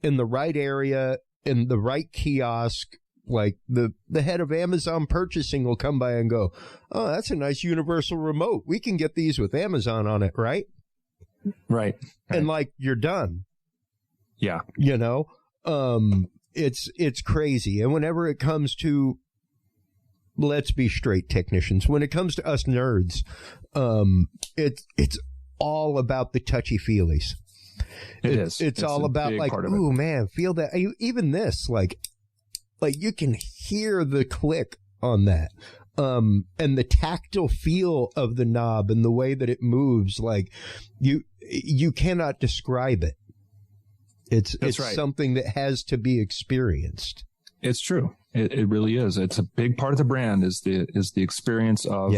in the right area, in the right kiosk, like the head of Amazon purchasing will come by and go, oh, that's a nice universal remote. We can get these with Amazon on it, right? Right. And like, you're done. Yeah. It's crazy. And whenever it comes to, let's be straight technicians, when it comes to us nerds, it's all about the touchy feelies. It's all about like, ooh, man, feel that. Even this, like you can hear the click on that. And the tactile feel of the knob and the way that it moves, like you cannot describe it. It's right. Something that has to be experienced. It's true. It really is. It's a big part of the brand is the experience of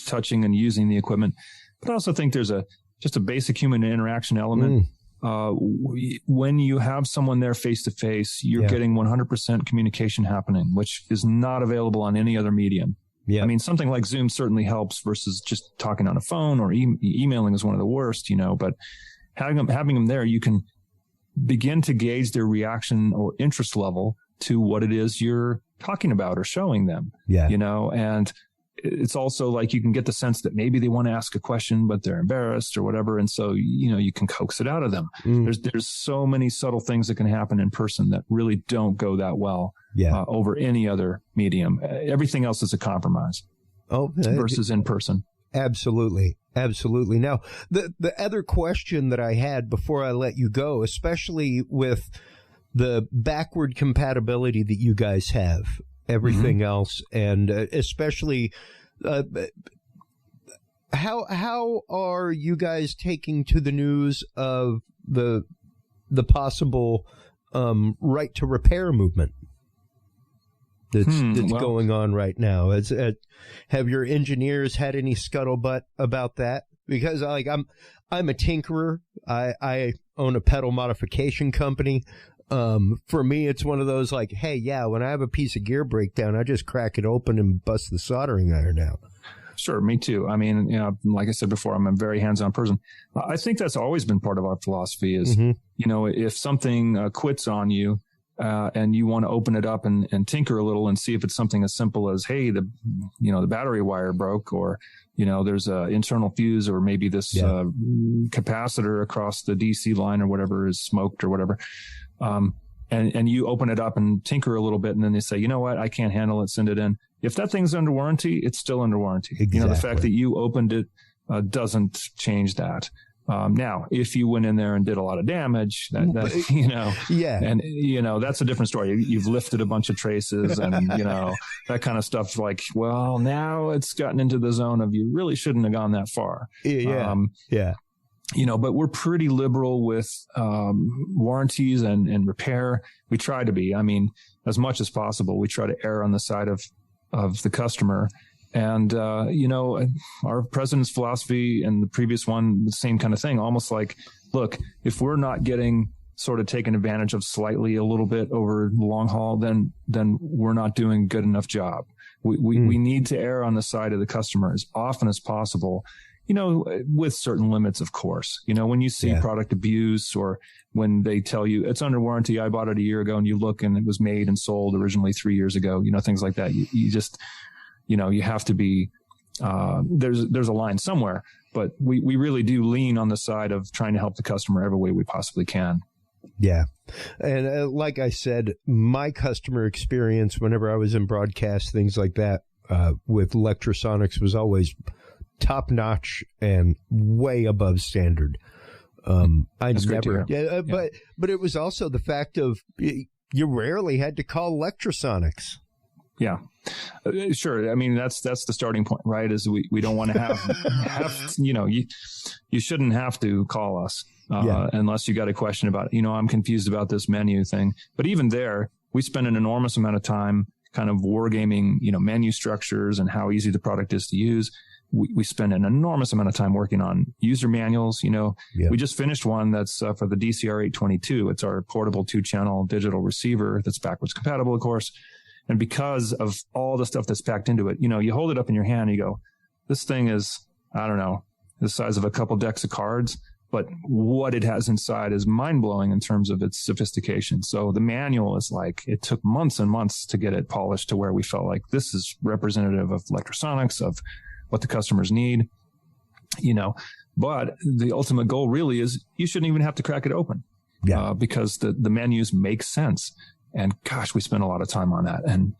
touching and using the equipment. But I also think there's just a basic human interaction element. When you have someone there face to face, you're getting 100% communication happening, which is not available on any other medium. Yeah. I mean, something like Zoom certainly helps versus just talking on a phone, or emailing is one of the worst, but having them there, you can begin to gauge their reaction or interest level to what it is you're talking about or showing them. Yeah. And it's also like you can get the sense that maybe they want to ask a question, but they're embarrassed or whatever. And so, you can coax it out of them. There's so many subtle things that can happen in person that really don't go that well over any other medium. Everything else is a compromise versus in person. Absolutely. Absolutely. Now, the other question that I had before I let you go, especially with the backward compatibility that you guys have, everything else, and especially how are you guys taking to the news of the possible right to repair movement that's going on right now? Have your engineers had any scuttlebutt about that? Because I'm a tinkerer. I own a pedal modification company. For me, it's one of those like, hey, when I have a piece of gear breakdown, I just crack it open and bust the soldering iron out. Sure, me too. I mean, like I said before, I'm a very hands-on person. I think that's always been part of our philosophy is, if something quits on you and you want to open it up and tinker a little and see if it's something as simple as, hey, the battery wire broke, or, there's an internal fuse, or maybe this capacitor across the DC line or whatever is smoked or whatever. And you open it up and tinker a little bit, and then they say, you know what, I can't handle it, send it in. If that thing's under warranty, it's still under warranty. Exactly. The fact that you opened it doesn't change that. Now, if you went in there and did a lot of damage, and that's a different story. You've lifted a bunch of traces and, that kind of stuff. Like, well, now it's gotten into the zone of you really shouldn't have gone that far. But we're pretty liberal with warranties and repair. We try to be. I mean, as much as possible, we try to err on the side of the customer. And, our president's philosophy and the previous one, the same kind of thing, almost like, look, if we're not getting sort of taken advantage of slightly a little bit over the long haul, then we're not doing a good enough job. We need to err on the side of the customer as often as possible, with certain limits, of course. When you see product abuse, or when they tell you it's under warranty, I bought it a year ago, and you look and it was made and sold originally 3 years ago, things like that. You just, you have to be, there's a line somewhere, but we really do lean on the side of trying to help the customer every way we possibly can. Yeah. And like I said, my customer experience whenever I was in broadcast, things like that, with Lectrosonics was always top notch and way above standard. But it was also the fact of you rarely had to call Lectrosonics. Yeah, sure. I mean, that's the starting point, right? Is we don't want to have you shouldn't have to call us unless you got a question about, I'm confused about this menu thing. But even there, we spend an enormous amount of time kind of wargaming, menu structures and how easy the product is to use. We spend an enormous amount of time working on user manuals. We just finished one that's for the DCR-822. It's our portable 2-channel digital receiver that's backwards compatible, of course. And because of all the stuff that's packed into it, you hold it up in your hand and you go, this thing is, I don't know, the size of a couple decks of cards, but what it has inside is mind blowing in terms of its sophistication. So the manual is like, it took months and months to get it polished to where we felt like this is representative of Lectrosonics, of what the customers need, but the ultimate goal really is you shouldn't even have to crack it open because the menus make sense. And gosh, we spend a lot of time on that and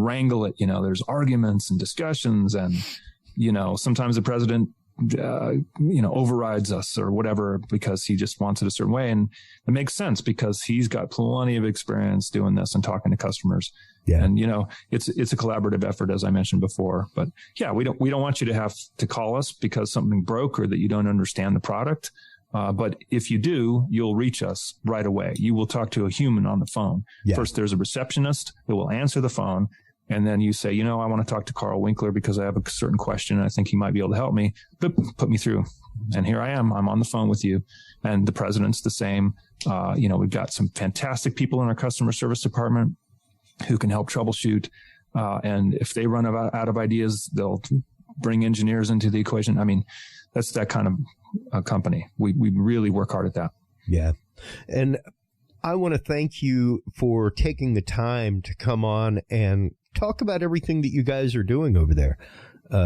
wrangle it. There's arguments and discussions, and, sometimes the president, overrides us or whatever because he just wants it a certain way. And it makes sense because he's got plenty of experience doing this and talking to customers. Yeah. And, it's a collaborative effort, as I mentioned before. But yeah, we don't want you to have to call us because something broke or that you don't understand the product. But if you do, you'll reach us right away. You will talk to a human on the phone. Yeah. First, there's a receptionist that will answer the phone. And then you say, I want to talk to Karl Winkler because I have a certain question. I think he might be able to help me. But put me through. And here I am. I'm on the phone with you. And the president's the same. We've got some fantastic people in our customer service department who can help troubleshoot. And if they run out of ideas, they'll bring engineers into the equation. I mean, that's that kind of a company. We really work hard at that. Yeah. And I want to thank you for taking the time to come on and talk about everything that you guys are doing over there.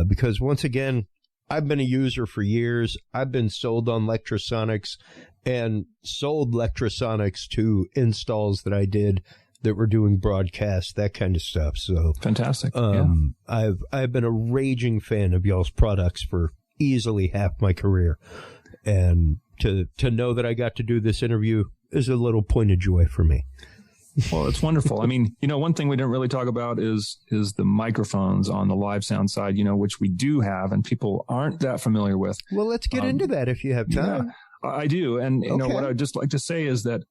Because once again, I've been a user for years. I've been sold on Lectrosonics and sold Lectrosonics to installs that I did that were doing broadcasts, that kind of stuff. So fantastic. I've been a raging fan of y'all's products for easily half my career. And to know that I got to do this interview is a little point of joy for me. Well, it's wonderful. I mean, one thing we didn't really talk about is the microphones on the live sound side, which we do have and people aren't that familiar with. Well, let's get into that if you have time. Yeah, I do. And what I'd just like to say is that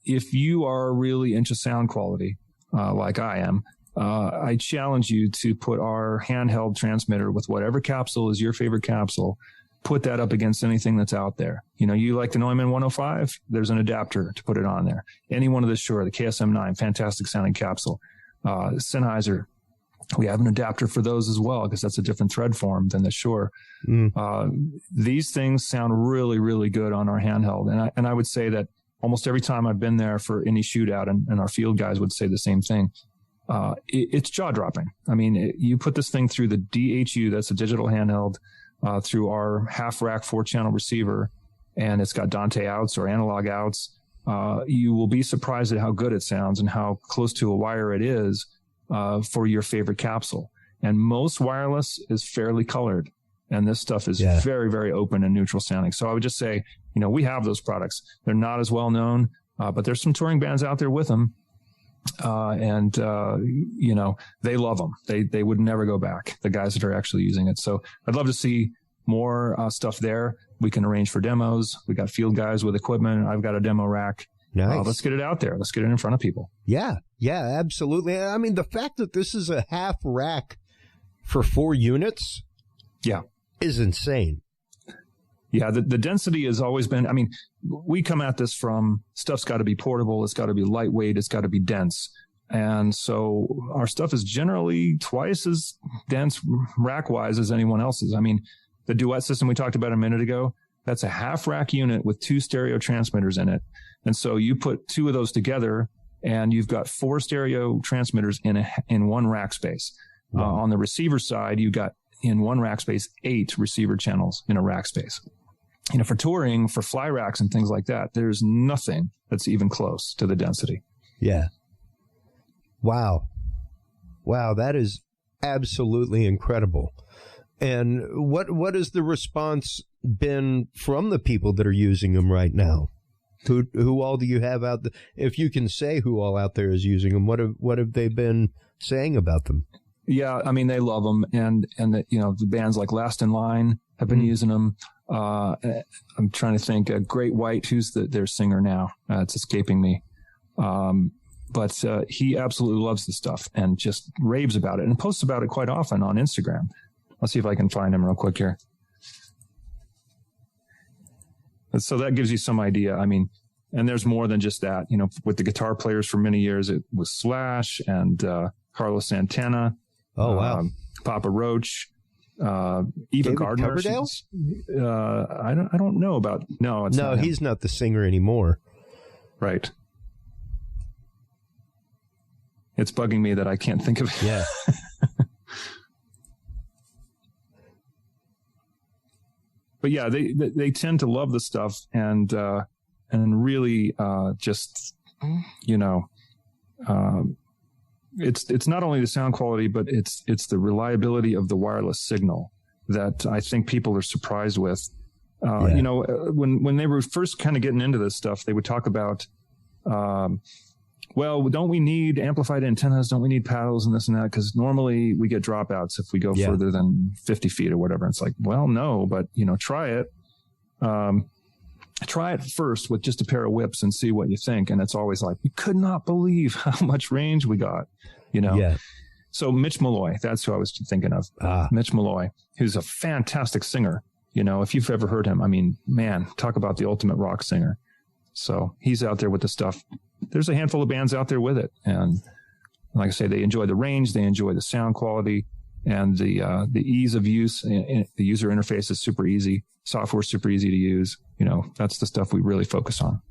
if you are really into sound quality, like I am, I challenge you to put our handheld transmitter with whatever capsule is your favorite capsule. Put that up against anything that's out there. You like the Neumann 105? There's an adapter to put it on there. Any one of the Shure, the KSM9, fantastic sounding capsule. Sennheiser, we have an adapter for those as well because that's a different thread form than the Shure. These things sound really, really good on our handheld. And I would say that almost every time I've been there for any shootout, and our field guys would say the same thing, it's jaw-dropping. I mean, you put this thing through the DHU, that's a digital handheld, through our half-rack 4-channel receiver, and it's got Dante outs or analog outs, you will be surprised at how good it sounds and how close to a wire it is for your favorite capsule. And most wireless is fairly colored, and this stuff is very, very open and neutral sounding. So I would just say, we have those products. They're not as well known, but there's some touring bands out there with them. And they love them. They would never go back, the guys that are actually using it. So I'd love to see more stuff there. We can arrange for demos. We got field guys with equipment. I've got a demo rack. Nice. Let's get it out there. Let's get it in front of people. Yeah, absolutely. I mean, the fact that this is a half rack for 4 units is insane. Yeah, the density has always been, I mean, we come at this from stuff's got to be portable, it's got to be lightweight, it's got to be dense. And so our stuff is generally twice as dense rack-wise as anyone else's. I mean, the duet system we talked about a minute ago, that's a half rack unit with 2 stereo transmitters in it. And so you put 2 of those together and you've got 4 stereo transmitters in one rack space. Wow. On the receiver side, you got in one rack space 8 receiver channels in a rack space. For touring, for fly racks and things like that, there's nothing that's even close to the density. Yeah. Wow, that is absolutely incredible. And what has the response been from the people that are using them right now? Who all do you have out there? If you can say who all out there is using them, what have they been saying about them? Yeah, I mean, they love them. And the bands like Last in Line have been using them. I'm trying to think, Great White, who's their singer now? It's escaping me. But he absolutely loves the stuff and just raves about it and posts about it quite often on Instagram. Let's see if I can find him real quick here. So that gives you some idea. I mean, and there's more than just that. With the guitar players for many years, it was Slash and Carlos Santana. Oh, wow. Papa Roach. Eva David Gardner. Coverdale? I don't know about. No, it's not him. He's not the singer anymore. Right. It's bugging me that I can't think of it. Yeah. But yeah, they tend to love the stuff and really just it's not only the sound quality, but it's the reliability of the wireless signal that I think people are surprised with. When they were first kind of getting into this stuff, they would talk about, well, don't we need amplified antennas? Don't we need paddles and this and that? Because normally we get dropouts if we go further than 50 feet or whatever. It's like, well, no, but try it. Try it first with just a pair of whips and see what you think. And it's always like, we could not believe how much range we got, Yeah. So Mitch Malloy, that's who I was thinking of. Mitch Malloy, who's a fantastic singer. If you've ever heard him, I mean, man, talk about the ultimate rock singer. So he's out there with the stuff. There's a handful of bands out there with it. And like I say, they enjoy the range. They enjoy the sound quality and the ease of use. The user interface is super easy. Software is super easy to use. That's the stuff we really focus on.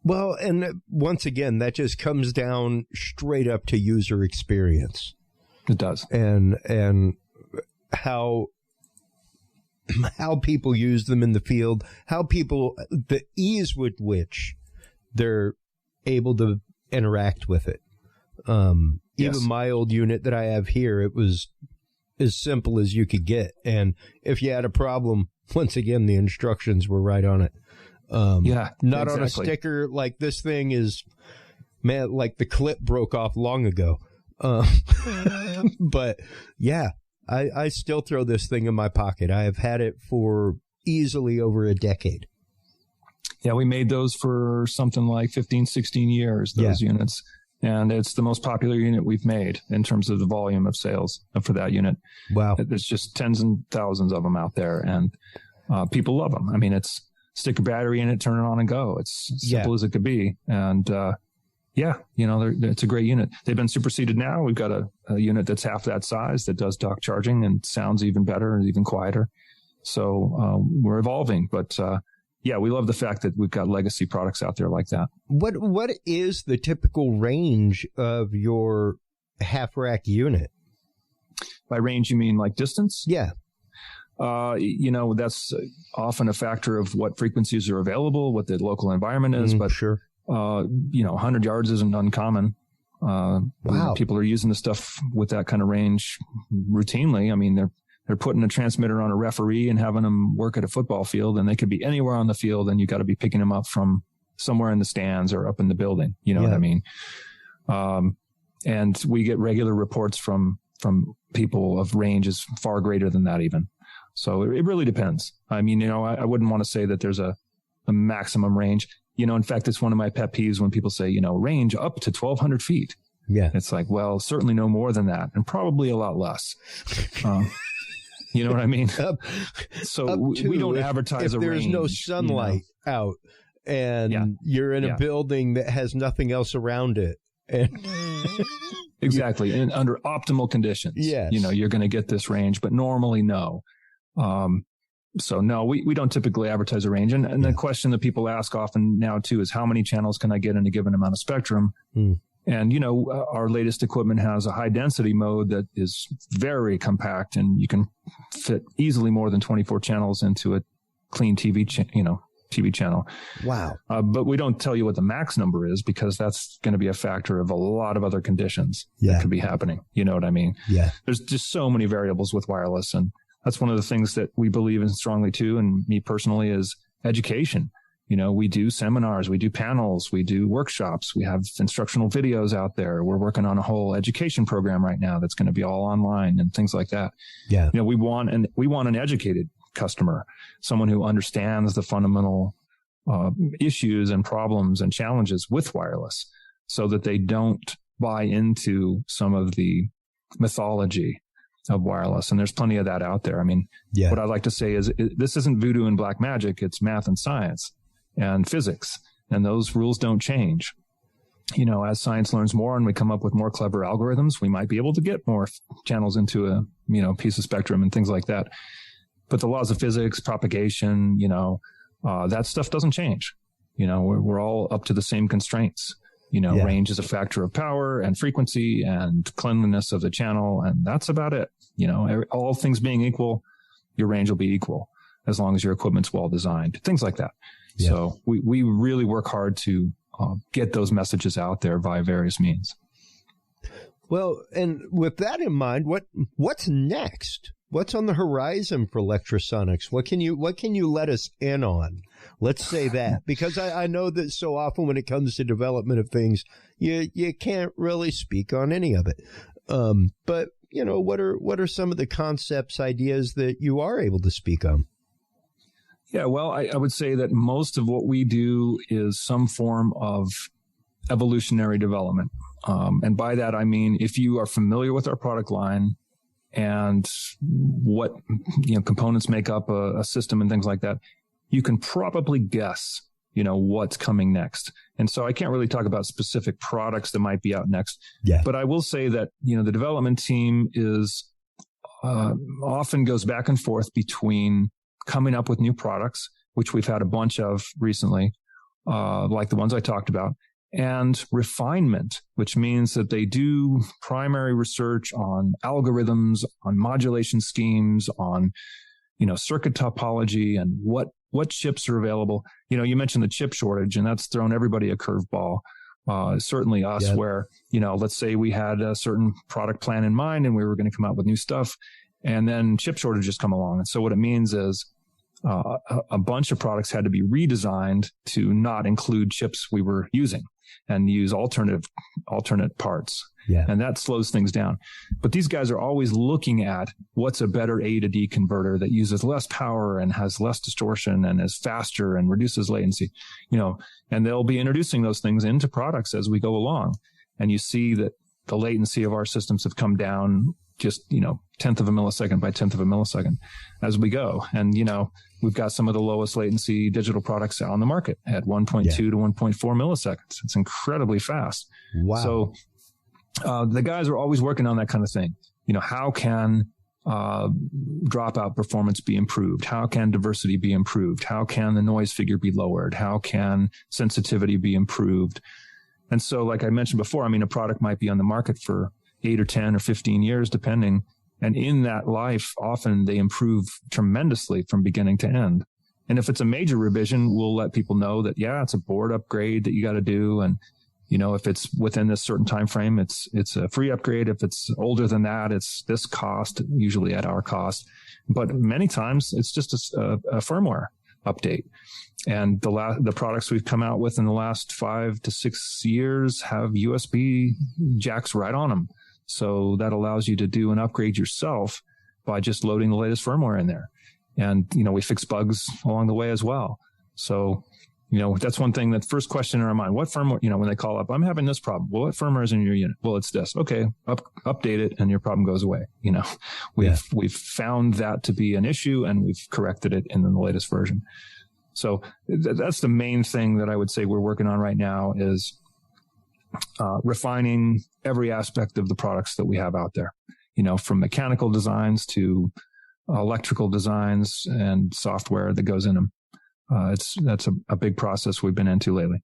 Well, and once again, that just comes down straight up to user experience. It does. And how people use them in the field, the ease with which they're able to interact with it. Even my old unit that I have here, it was as simple as you could get. And if you had a problem, once again, the instructions were right on it. Not on a sticker. Like, this thing is, man, like the clip broke off long ago. But yeah, I still throw this thing in my pocket. I have had it for easily over a decade. Yeah, we made those for something like 15, 16 years, those units. And it's the most popular unit we've made in terms of the volume of sales for that unit. Wow. There's just tens and thousands of them out there, and people love them. I mean, it's stick a battery in it, turn it on, and go. It's simple as it could be. And it's a great unit. They've been superseded now. We've got a unit that's half that size that does dock charging and sounds even better and even quieter. So we're evolving, but we love the fact that we've got legacy products out there like that. What is the typical range of your half rack unit? By range, you mean like distance? Yeah. That's often a factor of what frequencies are available, what the local environment is. But sure. 100 yards isn't uncommon. Wow. People are using the stuff with that kind of range routinely. I mean, they're putting a transmitter on a referee and having them work at a football field, and they could be anywhere on the field, and you got to be picking them up from somewhere in the stands or up in the building. You know what I mean? And we get regular reports from people of ranges far greater than that even. So it really depends. I mean, I wouldn't want to say that there's a maximum range. In fact, it's one of my pet peeves when people say, range up to 1,200 feet. Yeah. It's like, well, certainly no more than that, and probably a lot less. You know what I mean? We don't advertise a range. If there's no sunlight out and you're in a building that has nothing else around it. Exactly. And under optimal conditions, you're going to get this range, but normally no. So no, we don't typically advertise a range. And the question that people ask often now too is, how many channels can I get in a given amount of spectrum? And, our latest equipment has a high density mode that is very compact, and you can fit easily more than 24 channels into a clean TV channel. Wow. But we don't tell you what the max number is, because that's going to be a factor of a lot of other conditions that could be happening. You know what I mean? Yeah. There's just so many variables with wireless. And that's one of the things that we believe in strongly too. And me personally, is education. We do seminars, we do panels, we do workshops, we have instructional videos out there. We're working on a whole education program right now that's going to be all online and things like that. Yeah. We want an educated customer, someone who understands the fundamental issues and problems and challenges with wireless, so that they don't buy into some of the mythology of wireless. And there's plenty of that out there. I mean, what I like to say is, this isn't voodoo and black magic. It's math and science and physics, and those rules don't change. As science learns more and we come up with more clever algorithms, we might be able to get more channels into a, piece of spectrum and things like that. But the laws of physics, propagation, that stuff doesn't change. We're all up to the same constraints. Range is a factor of power and frequency and cleanliness of the channel, and that's about it. All things being equal, your range will be equal as long as your equipment's well designed, things like that. Yeah. So we really work hard to get those messages out there via various means. Well, and with that in mind, what's next? What's on the horizon for Lectrosonics? What can you let us in on? Let's say that, because I know that so often when it comes to development of things, you can't really speak on any of it. But what are some of the concepts, ideas that you are able to speak on? Yeah, well, I would say that most of what we do is some form of evolutionary development. And by that, I mean, if you are familiar with our product line and what components make up a system and things like that, you can probably guess, what's coming next. And so I can't really talk about specific products that might be out next. Yeah. But I will say that, the development team is often goes back and forth between coming up with new products, which we've had a bunch of recently, like the ones I talked about, and refinement, which means that they do primary research on algorithms, on modulation schemes, on, circuit topology and what chips are available. You mentioned the chip shortage, and that's thrown everybody a curveball. Certainly us, yep. Where, let's say we had a certain product plan in mind and we were going to come out with new stuff, and then chip shortages come along. And so what it means is a bunch of products had to be redesigned to not include chips we were using and use alternate parts. Yeah. And that slows things down. But these guys are always looking at what's a better A to D converter that uses less power and has less distortion and is faster and reduces latency, and they'll be introducing those things into products as we go along. And you see that the latency of our systems have come down just, tenth of a millisecond by tenth of a millisecond as we go. And, we've got some of the lowest latency digital products on the market at 1.2 to 1.4 milliseconds. It's incredibly fast. Wow. So the guys are always working on that kind of thing. How can dropout performance be improved? How can diversity be improved? How can the noise figure be lowered? How can sensitivity be improved? And so, like I mentioned before, a product might be on the market for 8 or 10 or 15 years, depending. And in that life, often they improve tremendously from beginning to end. And if it's a major revision, we'll let people know that, it's a board upgrade that you got to do. And, if it's within this certain time frame, it's a free upgrade. If it's older than that, it's this cost, usually at our cost. But many times it's just a firmware update. And the products we've come out with in the last 5 to 6 years have USB jacks right on them. So that allows you to do an upgrade yourself by just loading the latest firmware in there. And, we fix bugs along the way as well. So, that's one thing, that first question in our mind, what firmware, when they call up, I'm having this problem. Well, what firmware is in your unit? Well, it's this. Okay. Update it and your problem goes away. We've found that to be an issue and we've corrected it in the latest version. So that's the main thing that I would say we're working on right now is refining every aspect of the products that we have out there, from mechanical designs to electrical designs and software that goes in them. That's a big process we've been into lately.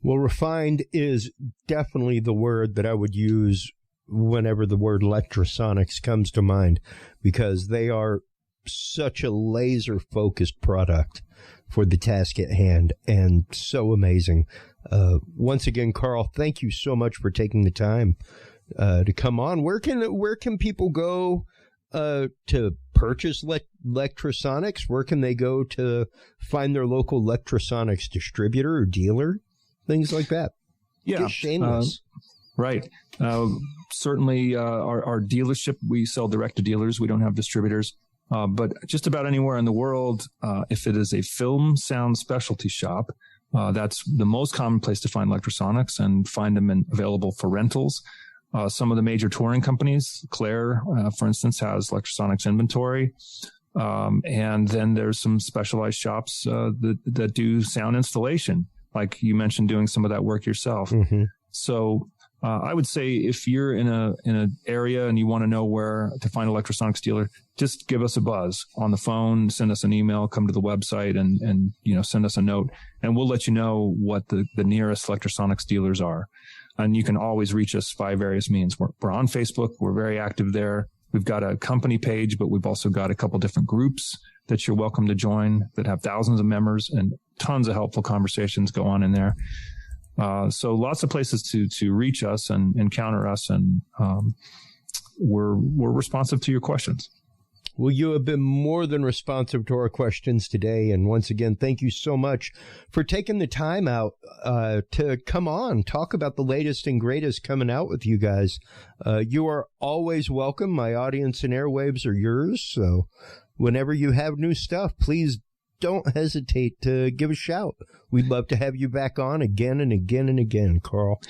Well, refined is definitely the word that I would use whenever the word Lectrosonics comes to mind, because they are such a laser-focused product for the task at hand and so amazing. Once again, Karl, thank you so much for taking the time to come on. Where can people go to purchase Lectrosonics? Where can they go to find their local Lectrosonics distributor or dealer? Things like that. Yeah. Just shameless. Right. Certainly our dealership, we sell direct to dealers. We don't have distributors. But just about anywhere in the world, if it is a film sound specialty shop, that's the most common place to find Lectrosonics and find them available for rentals. Some of the major touring companies, Claire, for instance, has Lectrosonics inventory. And then there's some specialized shops that do sound installation, like you mentioned, doing some of that work yourself. Mm-hmm. So I would say if you're in an area and you want to know where to find a Lectrosonics dealer, just give us a buzz on the phone, send us an email, come to the website and send us a note, and we'll let you know what the nearest Lectrosonics dealers are. And you can always reach us by various means. We're on Facebook. We're very active there. We've got a company page, but we've also got a couple different groups that you're welcome to join that have thousands of members, and tons of helpful conversations go on in there. So lots of places to reach us and encounter us, and we're responsive to your questions. Well, you have been more than responsive to our questions today. And once again, thank you so much for taking the time out to come on, talk about the latest and greatest coming out with you guys. You are always welcome. My audience and airwaves are yours. So whenever you have new stuff, please don't hesitate to give a shout. We'd love to have you back on again and again and again, Karl.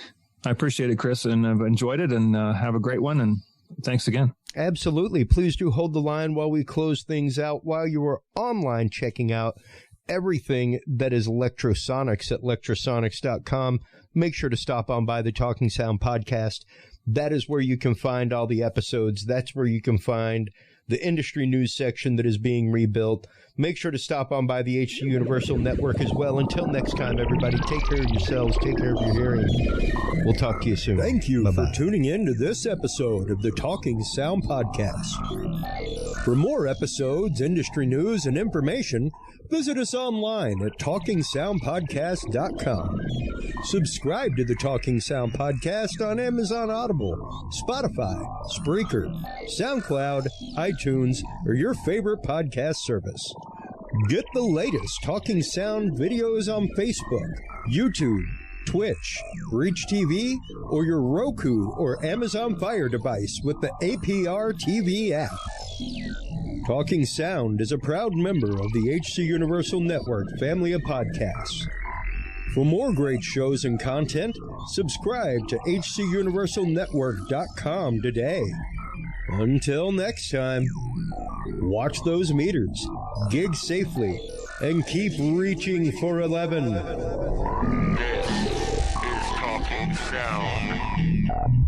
I appreciate it, Chris, and I've enjoyed it, and have a great one. And thanks again. Absolutely. Please do hold the line while we close things out, while you are online checking out everything that is Lectrosonics at lectrosonics.com. Make sure to stop on by the Talking Sound podcast. That is where you can find all the episodes. That's where you can find the industry news section that is being rebuilt. Make sure to stop on by the HC Universal Network as well. Until next time, everybody, take care of yourselves, take care of your hearing. We'll talk to you soon. Thank you Bye-bye. for tuning in to this episode of the Talking Sound Podcast. For more episodes, industry news, and information, visit us online at TalkingSoundPodcast.com. Subscribe to the Talking Sound Podcast on Amazon Audible, Spotify, Spreaker, SoundCloud, iTunes, or your favorite podcast service. Get the latest Talking Sound videos on Facebook, YouTube, Twitch, Reach TV, or your Roku or Amazon Fire device with the APR TV app. Talking Sound is a proud member of the HC Universal Network family of podcasts. For more great shows and content, subscribe to hcuniversalnetwork.com today. Until next time, watch those meters, gig safely, and keep reaching for 11. This is Talking Sound.